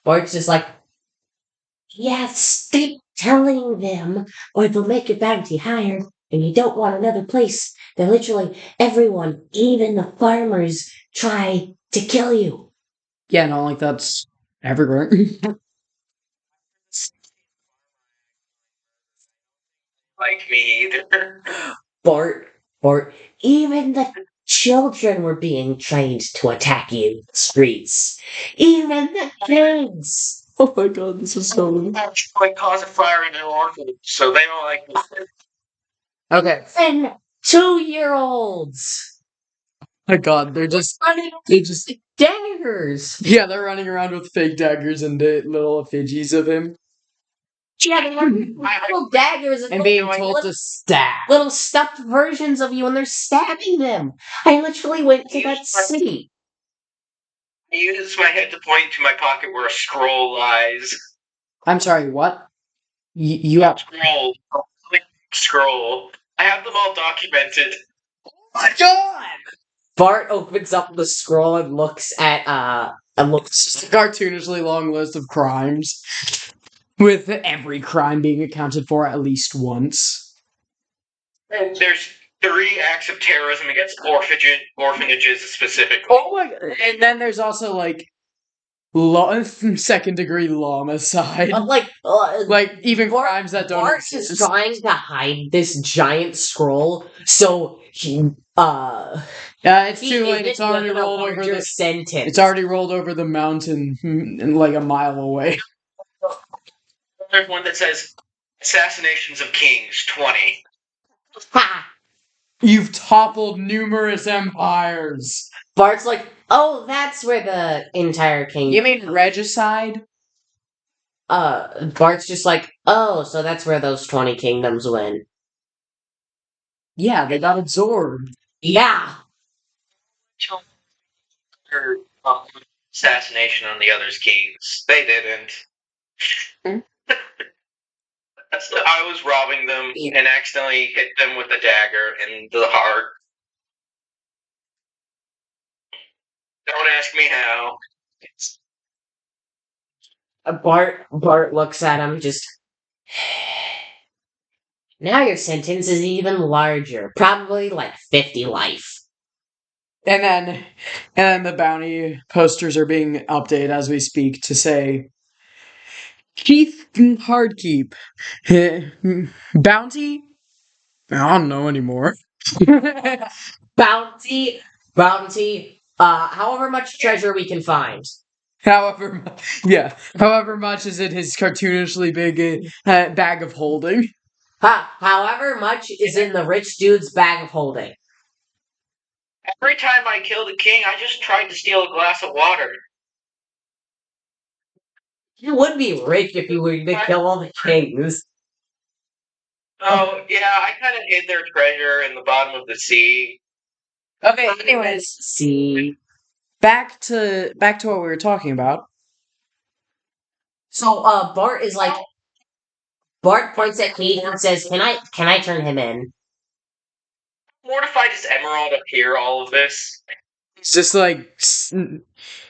S3: Bart's just like, yeah, stop telling them, or they'll make your bounty higher, and you don't want another place that literally everyone, even the farmers, try to kill you.
S2: Yeah, not like that's everywhere.
S1: Like me either.
S3: Bart, even the children were being trained to attack you in the streets. Even the kids.
S2: Oh my god, this is so.
S1: Actually, cause a fire in an orphanage, so they don't like me.
S2: Okay.
S3: And 2-year-olds.
S2: My god, they're just.
S3: Daggers.
S2: Yeah, they're running around with fake daggers and little effigies of him.
S3: Yeah, they have little daggers
S2: And being told to stab.
S3: little stuffed versions of you, and they're stabbing them. I literally went to that city.
S1: I use my head to point to my pocket where a scroll lies.
S2: I'm sorry, what? You have.
S1: Scroll. I have them all documented.
S2: Oh my god!
S3: Bart opens up the scroll and looks at
S2: Just a cartoonishly long list of crimes. With every crime being accounted for at least once.
S1: And there's 3 acts of terrorism against orphanages specifically.
S2: Oh my god. And then there's also, like, second-degree homicide. Like, even crimes that don't
S3: Bart
S2: exist.
S3: is trying to hide this giant scroll, so
S2: it's too late. It's already rolled over the
S3: sentence.
S2: It's already rolled over the mountain, like a mile away.
S1: There's one that says assassinations of kings 20.
S3: Ha!
S2: You've toppled numerous empires.
S3: Bart's like, oh, that's where the entire king.
S2: You mean regicide?
S3: Bart's just like, oh, so that's where those 20 kingdoms went.
S2: Yeah, they got absorbed.
S3: Yeah.
S1: Or assassination on the other's kings. They didn't. I was robbing them and accidentally hit them with a dagger in the heart. Don't ask me how.
S3: Bart looks at him, just. Now your sentence is even larger. Probably like 50 life.
S2: And then the bounty posters are being updated as we speak to say Keith Hardkeep. Bounty? I don't know anymore.
S3: Bounty. However much treasure we can find.
S2: However much is in his cartoonishly big bag of holding.
S3: However much is in the rich dude's bag of holding.
S1: Every time I killed a king, I just tried to steal a glass of water.
S3: You would be rich if you were to kill all the kings.
S1: Oh, yeah, I kind of hid their treasure in the bottom of the sea.
S2: Okay, anyways.
S3: See.
S2: Back to what we were talking about.
S3: So, Bart is like... Bart points at Keith and says, Can I turn him in?
S1: Mortified as Emerald up here, all of this.
S2: He's just like...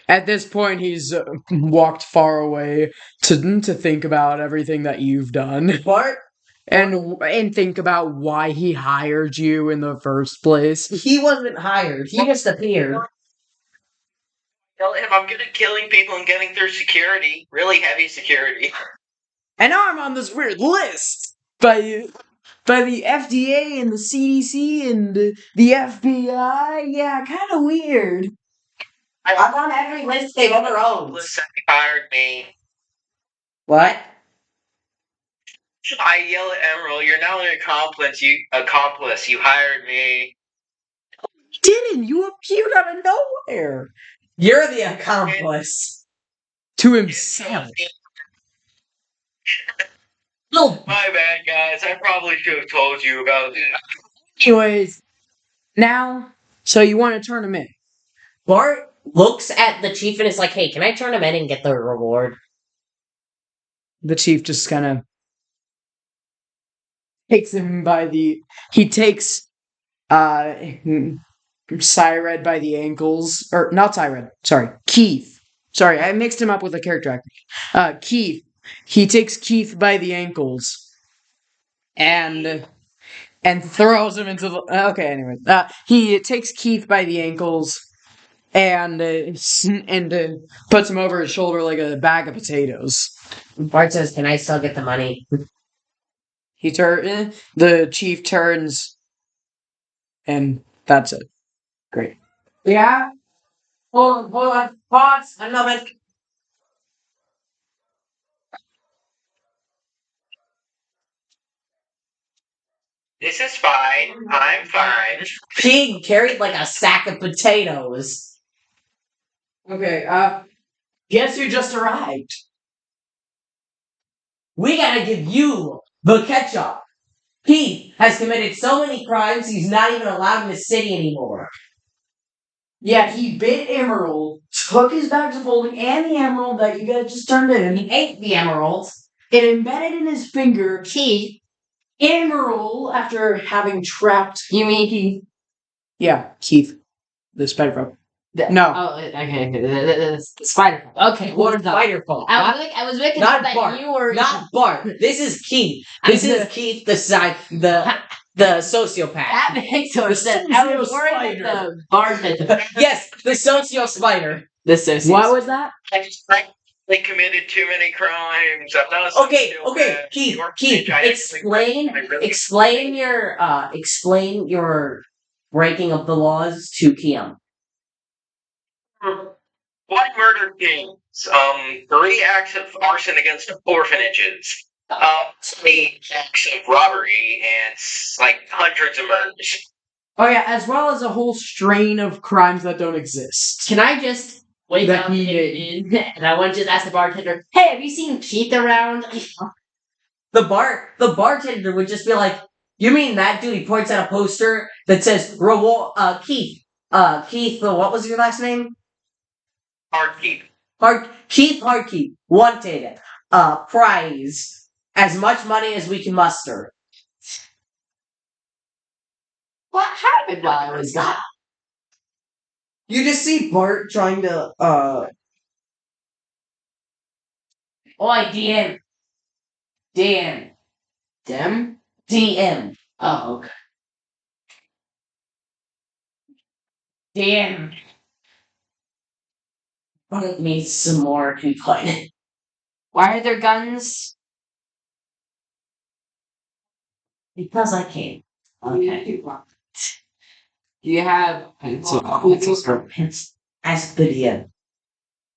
S2: At this point, he's walked far away to think about everything that you've done.
S3: Bart
S2: and think about why he hired you in the first place.
S3: He wasn't hired. He just appeared.
S1: Tell him I'm good at killing people and getting through security. Really heavy security.
S2: And now I'm on this weird list by the FDA and the CDC and the FBI. Yeah, kind of weird.
S3: I'm on every list they've ever owned.
S1: Listen, he hired me.
S3: What?
S1: I yell at Emerald, you're now an accomplice. You hired me.
S2: You didn't. You appeared out of nowhere.
S3: You're the accomplice.
S2: To himself.
S3: No.
S1: My bad, guys. I probably should have told you about it.
S2: Anyways, now, so you want to turn him in?
S3: Bart looks at the chief and is like, hey, can I turn him in and get the reward?
S2: The chief just kind of takes him by the... He takes Cyred by the ankles. Or, not Cyred. Sorry. Keith. Sorry, I mixed him up with a character actor. Keith. He takes Keith by the ankles. And throws him into the... Okay, anyway. He takes Keith by the ankles and puts him over his shoulder like a bag of potatoes.
S3: Bart says, can I still get the money?
S2: The chief turns, and that's it. Great.
S3: Yeah? Hold on. Pause. I love it.
S1: This is fine. I'm fine.
S3: He carried like a sack of potatoes.
S2: Okay, guess who just arrived?
S3: We gotta give you the ketchup. He has committed so many crimes he's not even allowed in the city anymore.
S2: Yeah, he bit Emerald, took his bags of holding and the emerald that you guys just turned in.
S3: He ate the emeralds.
S2: It embedded in his finger. Keith, Emerald, after having trapped...
S3: You mean Keith?
S2: Yeah, Keith. The spider frog. No.
S3: Oh, okay. The spider frog. Okay, what is spider frog? I was making
S2: not
S3: that
S2: Bart.
S3: You were
S2: Not Bart.
S3: This is Keith. This is Keith, the sociopath. That makes no sense. I was worried about the bartender. Yes, the socio spider. The socio.
S2: What was that?
S1: I just frankly committed too many crimes. I'm not
S3: Okay, Keith, explain your breaking of the laws to Kiam.
S1: One murder kings. 3 acts of arson against orphanages. 3 acts of robbery and like hundreds of murders.
S2: Oh yeah, as well as a whole strain of crimes that don't exist.
S3: Can I just wake up and I want to just ask the bartender, hey, have you seen Keith around? The bartender would just be like, you mean that dude? He points at a poster that says, Keith, what was your last name?
S1: Hardkeep.
S3: Keith Hardkeep, wanted, prize, as much money as we can muster. What happened while I was gone? You just see Bart trying to, Oi, DM. Dem? DM. Oh, okay. DM. Bart needs some more complaining. Why are there guns? Because I can. Okay. Do you have pencils or pencils? Ask the DM.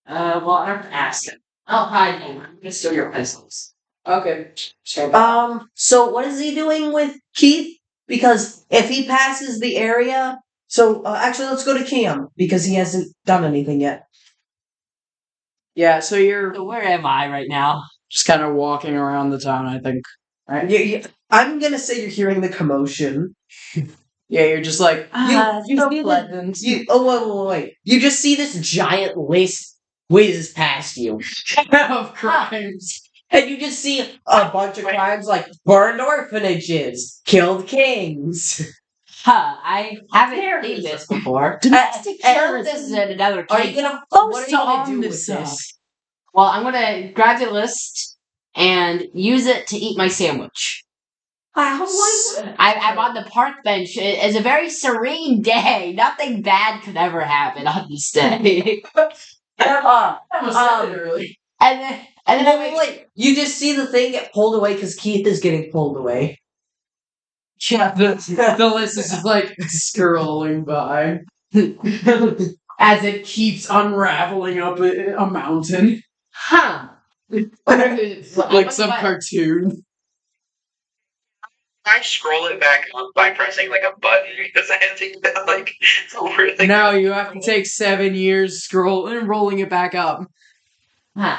S3: Well, I don't ask him. I'll hide you. I'm gonna steal your pencils.
S2: Okay.
S3: So what is he doing with Keith? Because if he passes the area... So, actually, let's go to Cam, because he hasn't done anything yet.
S2: Yeah, so you're
S3: So where am I right now?
S2: just kind of walking around the town, I think. Right?
S3: I'm gonna say you're hearing the commotion.
S2: Yeah, you're just like,
S3: you
S2: so
S3: see
S2: pleasant.
S3: wait. You just see this giant whiz past you.
S2: Of crimes.
S3: And you just see a bunch of crimes like burned orphanages, killed kings. I haven't seen this before.
S2: Domestic terrorism.
S3: This is another case.
S2: Are you gonna
S3: do with this? Well, I'm gonna grab the list and use it to eat my sandwich. I'm on the park bench. It's a very serene day. Nothing bad could ever happen on this day.
S2: Early.
S3: And then wait, you just see the thing get pulled away because Keith is getting pulled away.
S2: Yeah, the list is just like scrolling by as it keeps unraveling up a mountain.
S3: Huh.
S2: Like some cartoon.
S1: I scroll it back up by pressing like a button because I think that like it's a weird thing.
S2: No, you have to take 7 years scrolling and rolling it back up.
S3: Huh.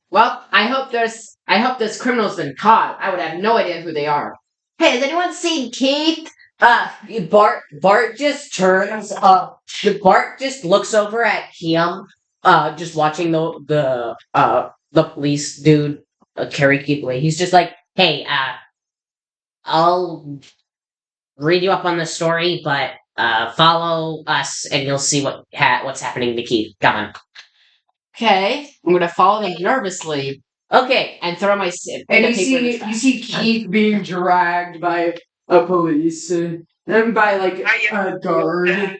S3: Well, I hope this criminal's been caught. I would have no idea who they are. Hey, has anyone seen Keith? Bart just turns Bart just looks over at him, just watching the police dude carry Keith away. He's just like, hey, I'll read you up on the story, but follow us and you'll see what's happening to Keith. Come on. Okay, I'm gonna follow them nervously. Okay, and throw my
S2: And you see Keith being dragged by a police and by like a guard,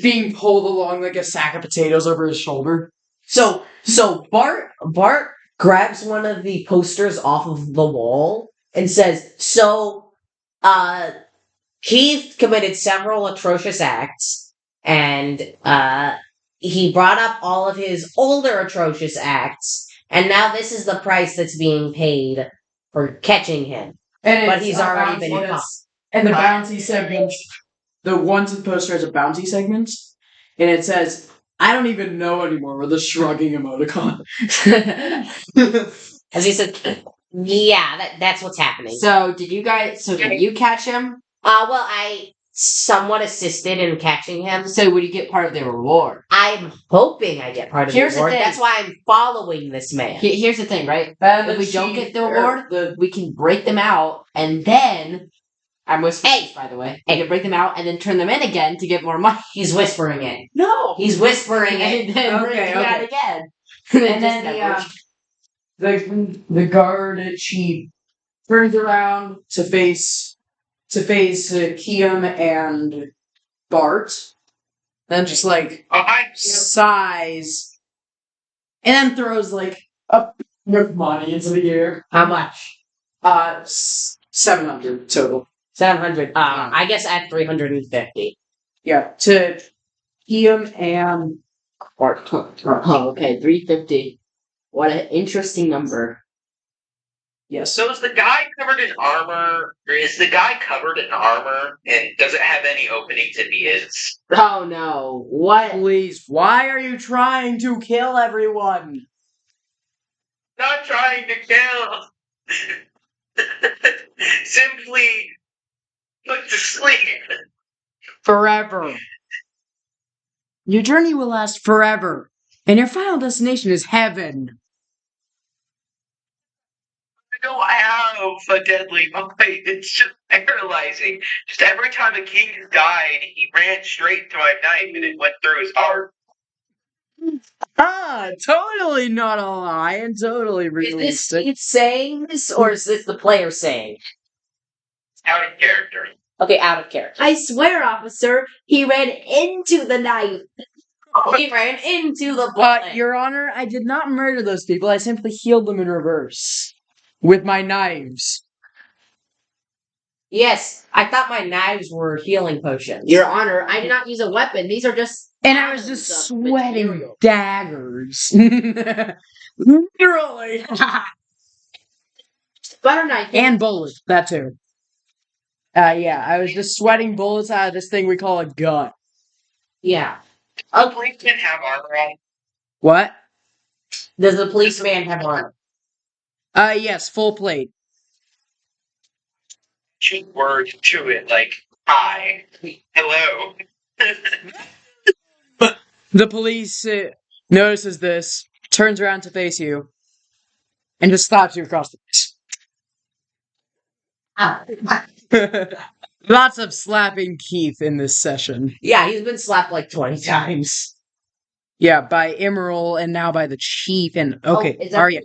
S2: being pulled along like a sack of potatoes over his shoulder.
S3: So Bart grabs one of the posters off of the wall and says, "So, Keith committed several atrocious acts, and he brought up all of his older atrocious acts." And now this is the price that's being paid for catching him. But he's already been caught.
S2: And the bounty segment, the one to the poster has a bounty segment, and it says, "I don't even know anymore," with a shrugging emoticon.
S3: As he said, yeah, that's what's happening. So did you catch him? Well, I somewhat assisted in catching him. So would you get part of the reward? I'm hoping I get part of the reward. That's why I'm following this man. Here's the thing, right? If we don't get the reward, we can break them out, and then... I'm whispering this, by the way. We can break them out and then turn them in again to get more money. He's whispering it.
S2: No!
S3: He's whispering it and then break them out again.
S2: And then the guard chief turns around to face Kiam and Bart, then just like sighs, and then throws like a of money into the air.
S3: How much?
S2: 700 total.
S3: 700. I guess at 350.
S2: Yeah, to Kiam and Bart.
S3: Oh, okay, 350. What an interesting number.
S2: Yes.
S1: So is the guy covered in armor, or is the guy covered in armor, and does it have any openings if he is?
S3: Oh no, what?
S2: Please, why are you trying to kill everyone?
S1: Not trying to kill! Simply put to sleep.
S2: Forever. Your journey will last forever, and your final destination is heaven.
S1: No, I have a deadly bite. It's just paralyzing. Just every time a king died, he ran straight to my knife and it went through his heart.
S2: Totally not a lie and totally realistic.
S3: Is this saying this, or is this the player saying?
S1: Out of character.
S3: Okay, out of character. I swear, officer, he ran into the knife. He ran into the bullet.
S2: Your Honor, I did not murder those people. I simply healed them in reverse. With my knives.
S3: Yes, I thought my knives were healing potions. Your Honor, I did not use a weapon. These are just...
S2: And I was just sweating daggers. Literally.
S3: Butter knife.
S2: And bullets, that too. Yeah, I was just sweating bullets out of this thing we call a gun.
S3: Yeah.
S1: A policeman have armor on?
S2: What?
S3: Does the policeman have armor?
S2: Yes, full plate.
S1: Cheap words to it, like, hi, hello.
S2: The police notices this, turns around to face you, and just slaps you across the face. Lots of slapping Keith in this session.
S3: Yeah, he's been slapped like 20 times.
S2: Yeah, by Emerald and now by the chief and... Okay, Arya.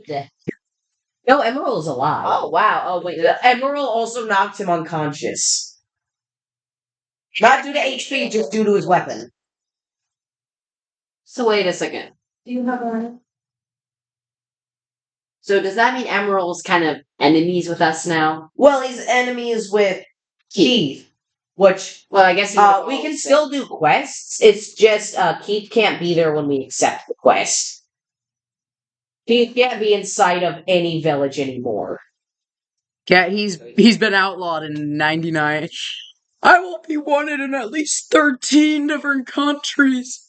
S3: No, Emerald's alive.
S4: Oh, wow. Oh, wait. The Emerald also knocked him unconscious. Not due to HP, just due to his weapon.
S3: So wait a second. Do you have one? So does that mean Emerald's kind of enemies with us now?
S4: Well, he's enemies with Keith, which
S3: Well, I guess
S4: we can still do quests. It's just Keith can't be there when we accept the quest. Keith can't be inside of any village anymore.
S2: Yeah, he's been outlawed in 99. I will be wanted in at least 13 different countries.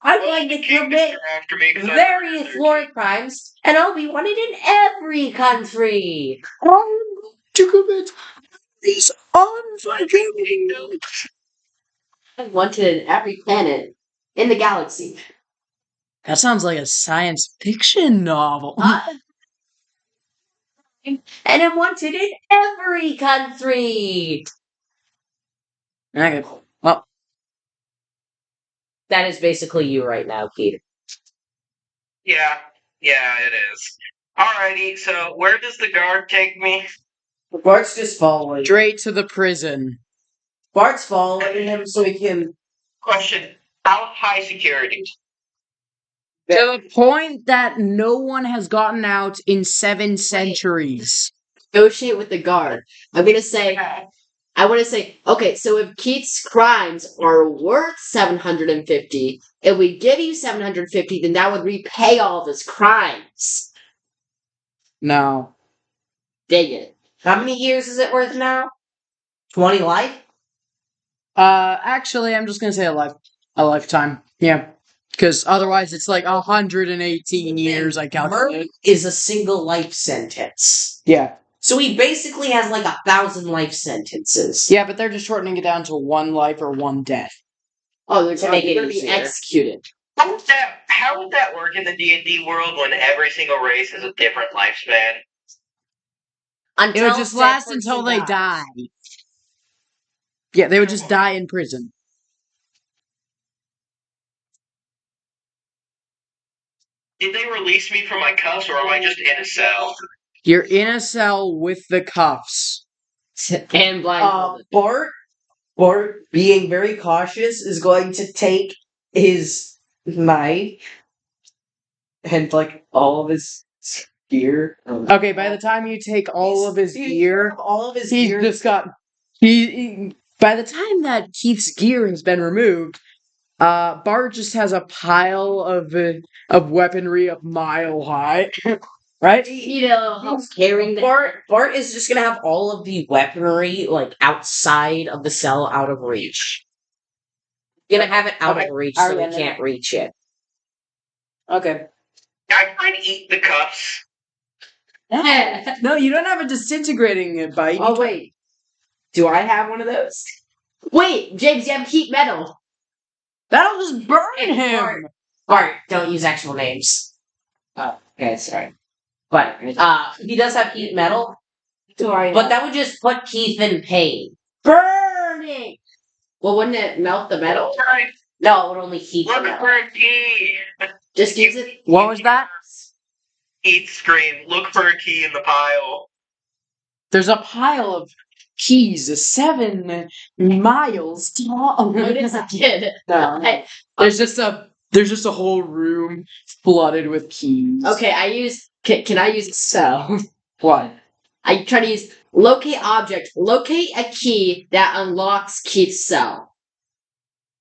S4: I'm going to commit
S1: After me, 'cause I'm
S4: various
S1: 13.
S4: war crimes, and I'll be wanted in every country.
S2: I'm going to commit these unforgivable.
S3: wanted in every planet in the galaxy.
S2: That sounds like a science fiction novel.
S4: And I'm wanted in every country.
S2: Okay, well,
S3: That is basically you right now, Keith.
S1: Yeah, it is. Alrighty, so where does the guard take me?
S4: Bart's just following.
S2: straight to the prison.
S4: Bart's following him so he can.
S1: Question: how high security?
S2: To the point that no one has gotten out in 7 centuries.
S3: Negotiate with the guard. I want to say, okay, so if Keith's crimes are worth 750, if we give you 750, then that would repay all of his crimes.
S2: No.
S3: Dang it.
S4: How many years is it worth now? 20 life?
S2: Actually, I'm just gonna say a lifetime. Yeah. Because otherwise it's like 118 years, I calculated.
S4: Murder is a single life sentence.
S2: Yeah.
S4: So he basically has like 1,000 life sentences.
S2: Yeah, but they're just shortening it down to 1 life or 1 death.
S3: Oh, they're
S4: To make it
S3: going to be
S4: easier.
S3: executed.
S1: How would that work in the D&D world when every single race has a different lifespan?
S2: It would just last until they die. Yeah, they would just die in prison.
S1: Did they release me from my cuffs, or am I just in a cell?
S2: You're in a cell with the cuffs.
S3: And blindfolded.
S4: Bart, being very cautious, is going to take his knife and like all of his gear.
S2: Okay, by the time you take all of his gear,
S4: he's
S2: just got by the time that Keith's gear has been removed, Bart just has a pile of weaponry a mile high. Right?
S3: Carrying the
S4: Bart is just gonna have all of the weaponry like outside of the cell, out of reach. Gonna have it out of reach so we can't reach it.
S2: Okay.
S1: I try to eat the cuffs.
S2: No, you don't have a disintegrating bite.
S4: Oh wait, do I have one of those?
S3: Wait, James, you have heat metal.
S2: That'll just burn him.
S4: Bart, don't use actual names. Oh, okay, sorry. But he does have heat metal. But that would just put Keith in pain. Burning!
S3: Well, wouldn't it melt the metal?
S1: Right.
S4: No, it would only heat the
S1: Look
S4: metal.
S1: for a key.
S3: Just use it.
S2: What was that?
S1: Eat scream. Look for a key in the pile.
S2: There's a pile of keys 7 miles tall.
S3: What is a kid?
S2: No. There's just a whole room flooded with keys.
S3: Okay, Can I use cell?
S2: What?
S3: I try to use locate object. Locate a key that unlocks Keith's cell.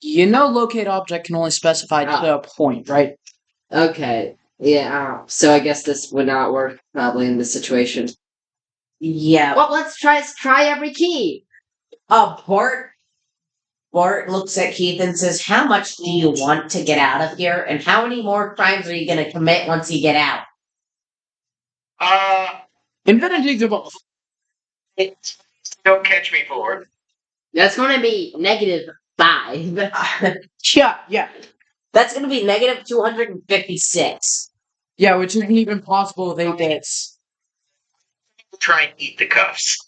S2: You know, locate object can only specify to a point, right?
S3: Okay. Yeah. So I guess this would not work probably in this situation.
S4: Yeah.
S3: Well, let's try every key.
S4: Bart looks at Keith and says, "How much do you want to get out of here? And how many more crimes are you going to commit once you get out?"
S2: Infinity to both.
S1: Don't catch me for it.
S3: That's going to be -5.
S2: Yeah.
S4: That's going to be negative 256.
S2: Yeah, which isn't even possible with 8 bits.
S1: Try and eat the cuffs.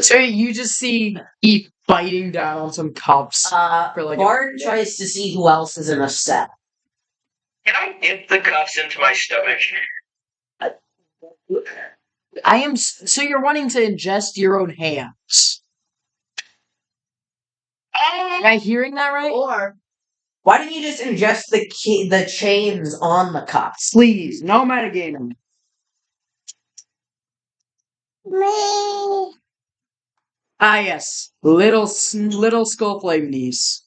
S2: So you just see Eve biting down on some cups.
S4: Bart tries to see who else is in the set.
S1: Can I dip the cuffs into my stomach?
S2: So you're wanting to ingest your own hands. Am I hearing that right?
S4: Or why don't you just ingest the chains on the cuffs?
S2: Please, no metagaming. Ah, yes. Little skull flame niece.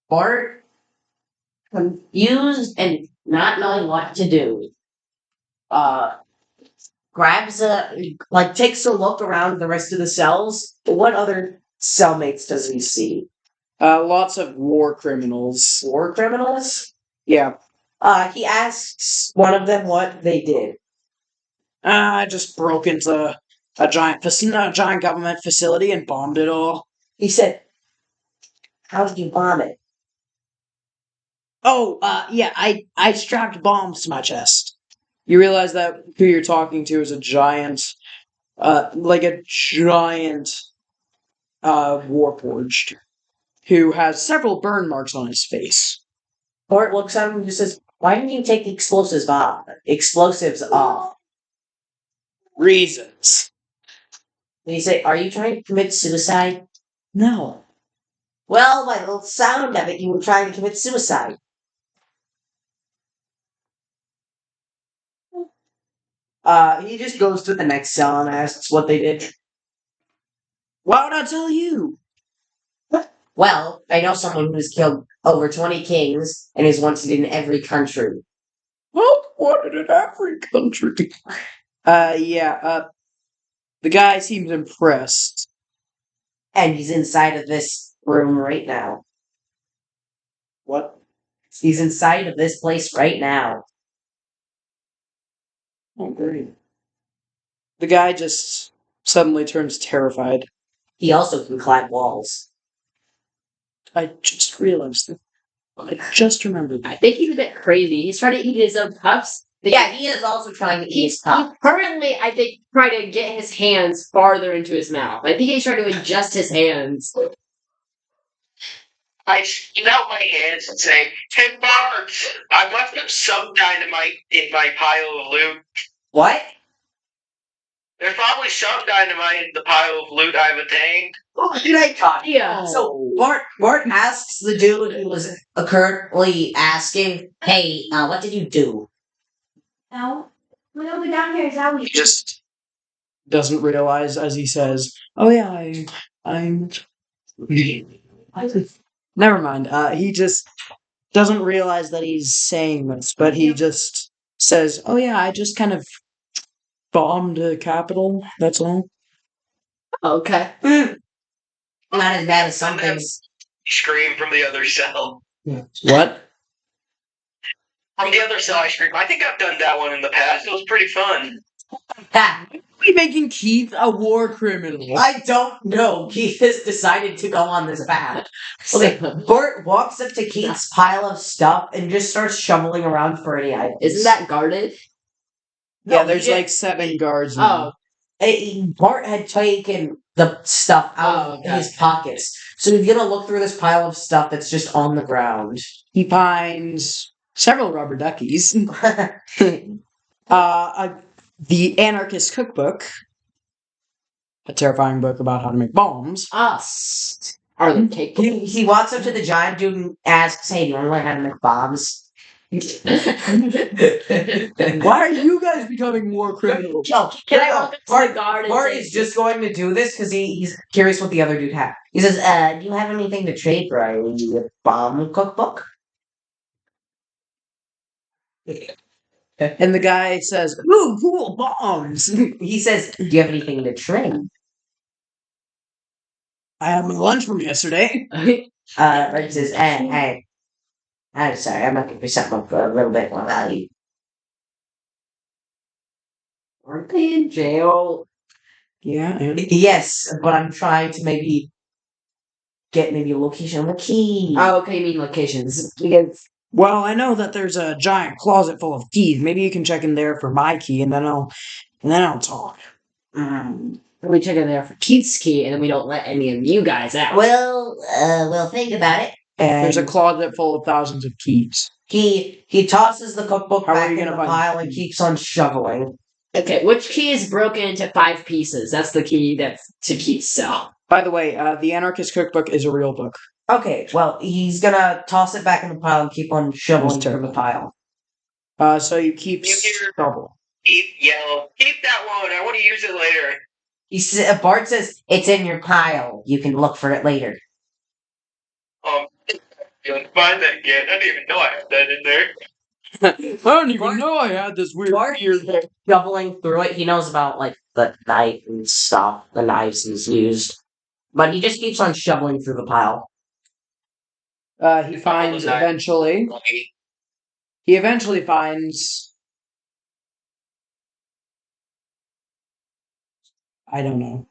S4: Bart, confused and not knowing what to do, grabs takes a look around the rest of the cells. What other cellmates does he see?
S2: Lots of war criminals.
S4: War criminals?
S2: Yeah.
S4: He asks one of them what they did.
S2: I just broke into a giant government facility and bombed it all.
S4: He said, "How did you bomb it?"
S2: Oh, yeah, I strapped bombs to my chest. You realize that who you're talking to is a giant, warforged, who has several burn marks on his face.
S4: Bart looks at him and just says, "Why didn't you take the explosives off?
S2: Reasons.
S4: And he said, "Are you trying to commit suicide?"
S2: No.
S4: Well, by the sound of it, you were trying to commit suicide. He just goes to the next cell and asks what they did.
S2: Why would I tell you?
S4: Well, I know someone who's killed over 20 kings and is wanted in every country.
S2: Well, wanted in every country. The guy seems impressed.
S4: And he's inside of this room right now.
S2: What?
S4: He's inside of this place right now.
S2: Oh, great. The guy just suddenly turns terrified.
S4: He also can climb walls.
S2: I just realized that. I just remembered.
S3: I think he's a bit crazy. He's trying to eat his own cuffs.
S4: Yeah, he is also trying to eat his cup.
S3: He's currently, I think, trying to get his hands farther into his mouth. I think he's trying to adjust his hands.
S1: I stick out my hands and say, "Hey, Bart, I left up some dynamite in my pile of loot."
S4: What?
S1: There's probably some dynamite in the pile of loot I've attained.
S4: Oh, did I talk?
S3: Yeah.
S4: So Bart asks the dude who was currently asking, "Hey, what did you do?"
S5: No. We don't go down here, is how we
S2: He just doesn't realize as he says, "Oh yeah, I'm." Never mind. He just doesn't realize that he's saying this, but he just says, "Oh yeah, I just kind of bombed a capital. That's all."
S3: Okay.
S4: Not as bad as some things.
S1: Scream from the other cell.
S2: What?
S1: From the other cell, I scream. I think I've done that one in the past. It was pretty fun.
S4: Ha!
S2: Are we making Keith a war criminal?
S4: I don't know. Keith has decided to go on this path. Okay, Bart walks up to Keith's pile of stuff and just starts shoveling around for any items.
S3: Isn't that guarded?
S2: Yeah,
S4: No,
S2: there's
S4: he
S2: like 7 guards now.
S4: Bart had taken the stuff out of his pockets. So he's gonna look through this pile of stuff that's just on the ground.
S2: He finds several rubber duckies. The Anarchist Cookbook, a terrifying book about how to make bombs.
S3: Us. Are they capable?
S4: He walks up to the giant dude and asks, "Hey, do you want to learn how to make bombs?"
S2: Why are you guys becoming war criminals?
S4: No,
S3: Can I walk up to the guard and
S4: Bart
S3: say,
S4: is just going to do this because he's curious what the other dude had. He says, "Do you have anything to trade for a bomb cookbook?"
S2: And the guy says, "Ooh, cool, bombs."
S4: He says, "Do you have anything to trade?"
S2: I had my lunch from yesterday.
S4: Bart says, "Hey, I'm sorry, I'm looking for something for a little bit more value."
S3: Aren't they in jail?
S2: Yeah, and
S4: Yes, but I'm trying to maybe get a location on the key.
S3: Oh, okay, you mean locations. Because
S2: well, I know that there's a giant closet full of keys. Maybe you can check in there for my key, and then I'll talk.
S4: We took it there for Keith's key, and then we don't let any of you guys out.
S3: We'll think about it. And
S2: There's a closet full of thousands of keys.
S3: he tosses the cookbook
S2: How are
S3: back
S2: you
S3: in
S2: gonna
S3: the
S2: find
S3: pile
S2: the
S3: and
S2: key?
S3: keeps on shoveling.
S4: Okay, which key is broken into 5 pieces? That's the key that's to Keith's cell.
S2: By the way, the Anarchist Cookbook is a real book.
S3: Okay, well, he's gonna toss it back in the pile and keep on shoveling through the
S2: terrible.
S3: pile.
S2: So you keep
S1: You hear-
S2: shovel.
S1: Keep yell. Keep that one. I want to use it later.
S3: Bart says, it's in your pile. You can look for it later.
S1: Find that again. I didn't even know I had that in there.
S2: I don't even know I had this weird
S3: Bart
S2: beard.
S3: shoveling through it. He knows about, like, the knife and stuff. The knives he's used. But he just keeps on shoveling through the pile.
S2: He finds eventually. He eventually finds. I don't know.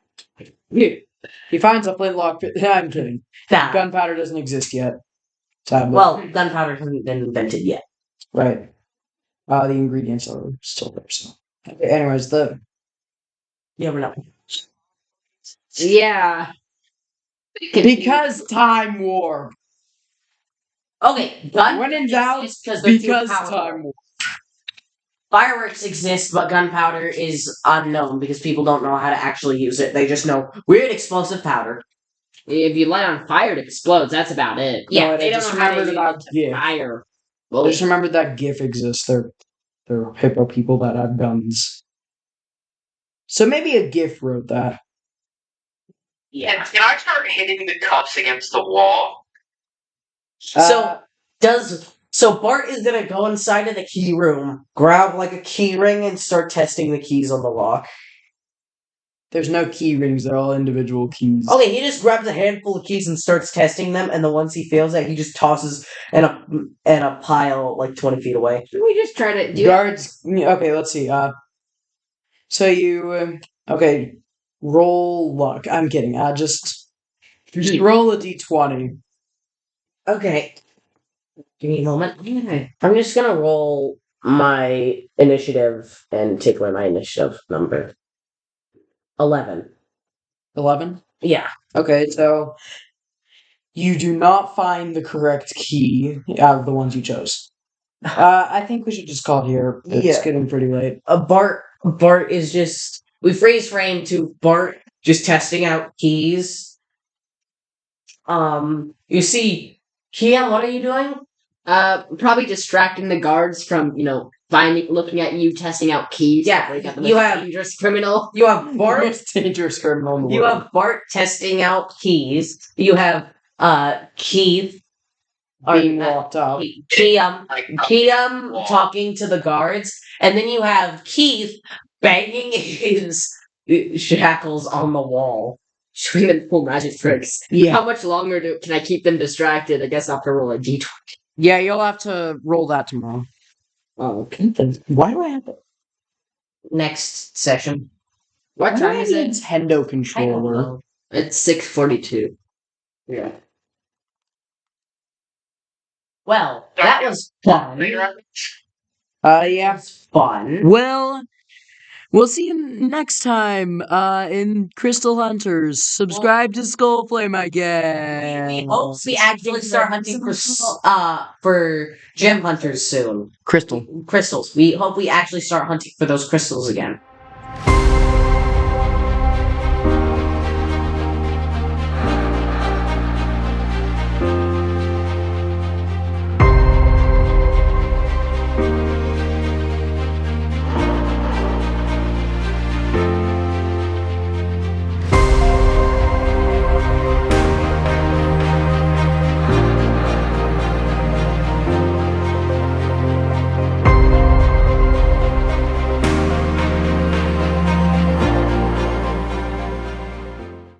S2: He finds a flintlock. I'm kidding.
S3: Nah.
S2: Gunpowder doesn't exist yet. Sadly.
S3: Well, gunpowder hasn't been invented yet.
S2: Right. The ingredients are still there. So. Okay, anyways,
S3: Yeah, we're not.
S4: Yeah.
S2: because time warp.
S3: Okay, gunpowder
S2: When in doubt,
S3: exists they're too
S2: because
S3: powerful.
S2: time warp.
S3: Fireworks exist, but gunpowder is unknown because people don't know how to actually use it. They just know weird explosive powder.
S4: If you light on fire, it explodes. That's about it.
S3: Yeah,
S2: No,
S4: They
S2: I
S4: don't
S2: just
S4: know how to
S2: remembered
S4: use
S2: about GIF.
S4: fire.
S2: I just remembered that GIF exists. They're hippo people that have guns. So maybe a GIF wrote that.
S3: Yeah.
S1: Can I start hitting the cups against the wall?
S3: So Bart is gonna go inside of the key room, grab like a key ring, and start testing the keys on the lock.
S2: There's no key rings. They're all individual keys.
S3: Okay, he just grabs a handful of keys and starts testing them, and the ones he fails at, he just tosses in a pile like 20 feet away.
S4: Should we just try to do
S2: Guards. Okay, let's see. So you okay? Roll luck. I'm kidding. Just roll a d20.
S3: Okay. Give me a moment. I'm just gonna roll my initiative and take away my initiative number. 11.
S2: 11.
S3: Yeah.
S2: Okay, so you do not find the correct key out of the ones you chose. I think we should just call it here. It's
S3: Yeah.
S2: getting pretty late.
S3: Bart is just we freeze frame to Bart just testing out keys. You see, Kian, what are you doing?
S4: probably distracting the guards from, looking at you testing out keys.
S3: Yeah,
S4: Like, the
S3: you
S4: most
S3: have-
S4: dangerous criminal.
S3: You have
S2: The
S3: Bart.
S2: most dangerous criminal in the
S3: You
S2: world.
S3: have Bart testing out keys. You have Keith
S2: Being locked up.
S3: Kiam talking to the guards, and then you have Keith banging his shackles on the wall.
S4: Showing them cool magic tricks.
S2: Yeah.
S4: How much longer can I keep them distracted? I guess I'll have to roll a d20.
S2: Yeah, you'll have to roll that tomorrow.
S4: Oh, okay.
S2: Why do I have that?
S3: Next session.
S4: What
S2: Why do I
S4: time
S2: have
S4: is
S2: a
S4: it?
S2: Nintendo
S3: I don't
S2: controller.
S3: know.
S4: It's 6:42. Yeah.
S3: Well, that was fun.
S1: Later.
S2: Yeah.
S3: was fun.
S2: Well, we'll see you next time in Crystal Hunters. Subscribe to Skullflame, I guess.
S3: We hope we actually start hunting for gem hunters soon.
S2: Crystal.
S3: Crystals. We hope we actually start hunting for those crystals again.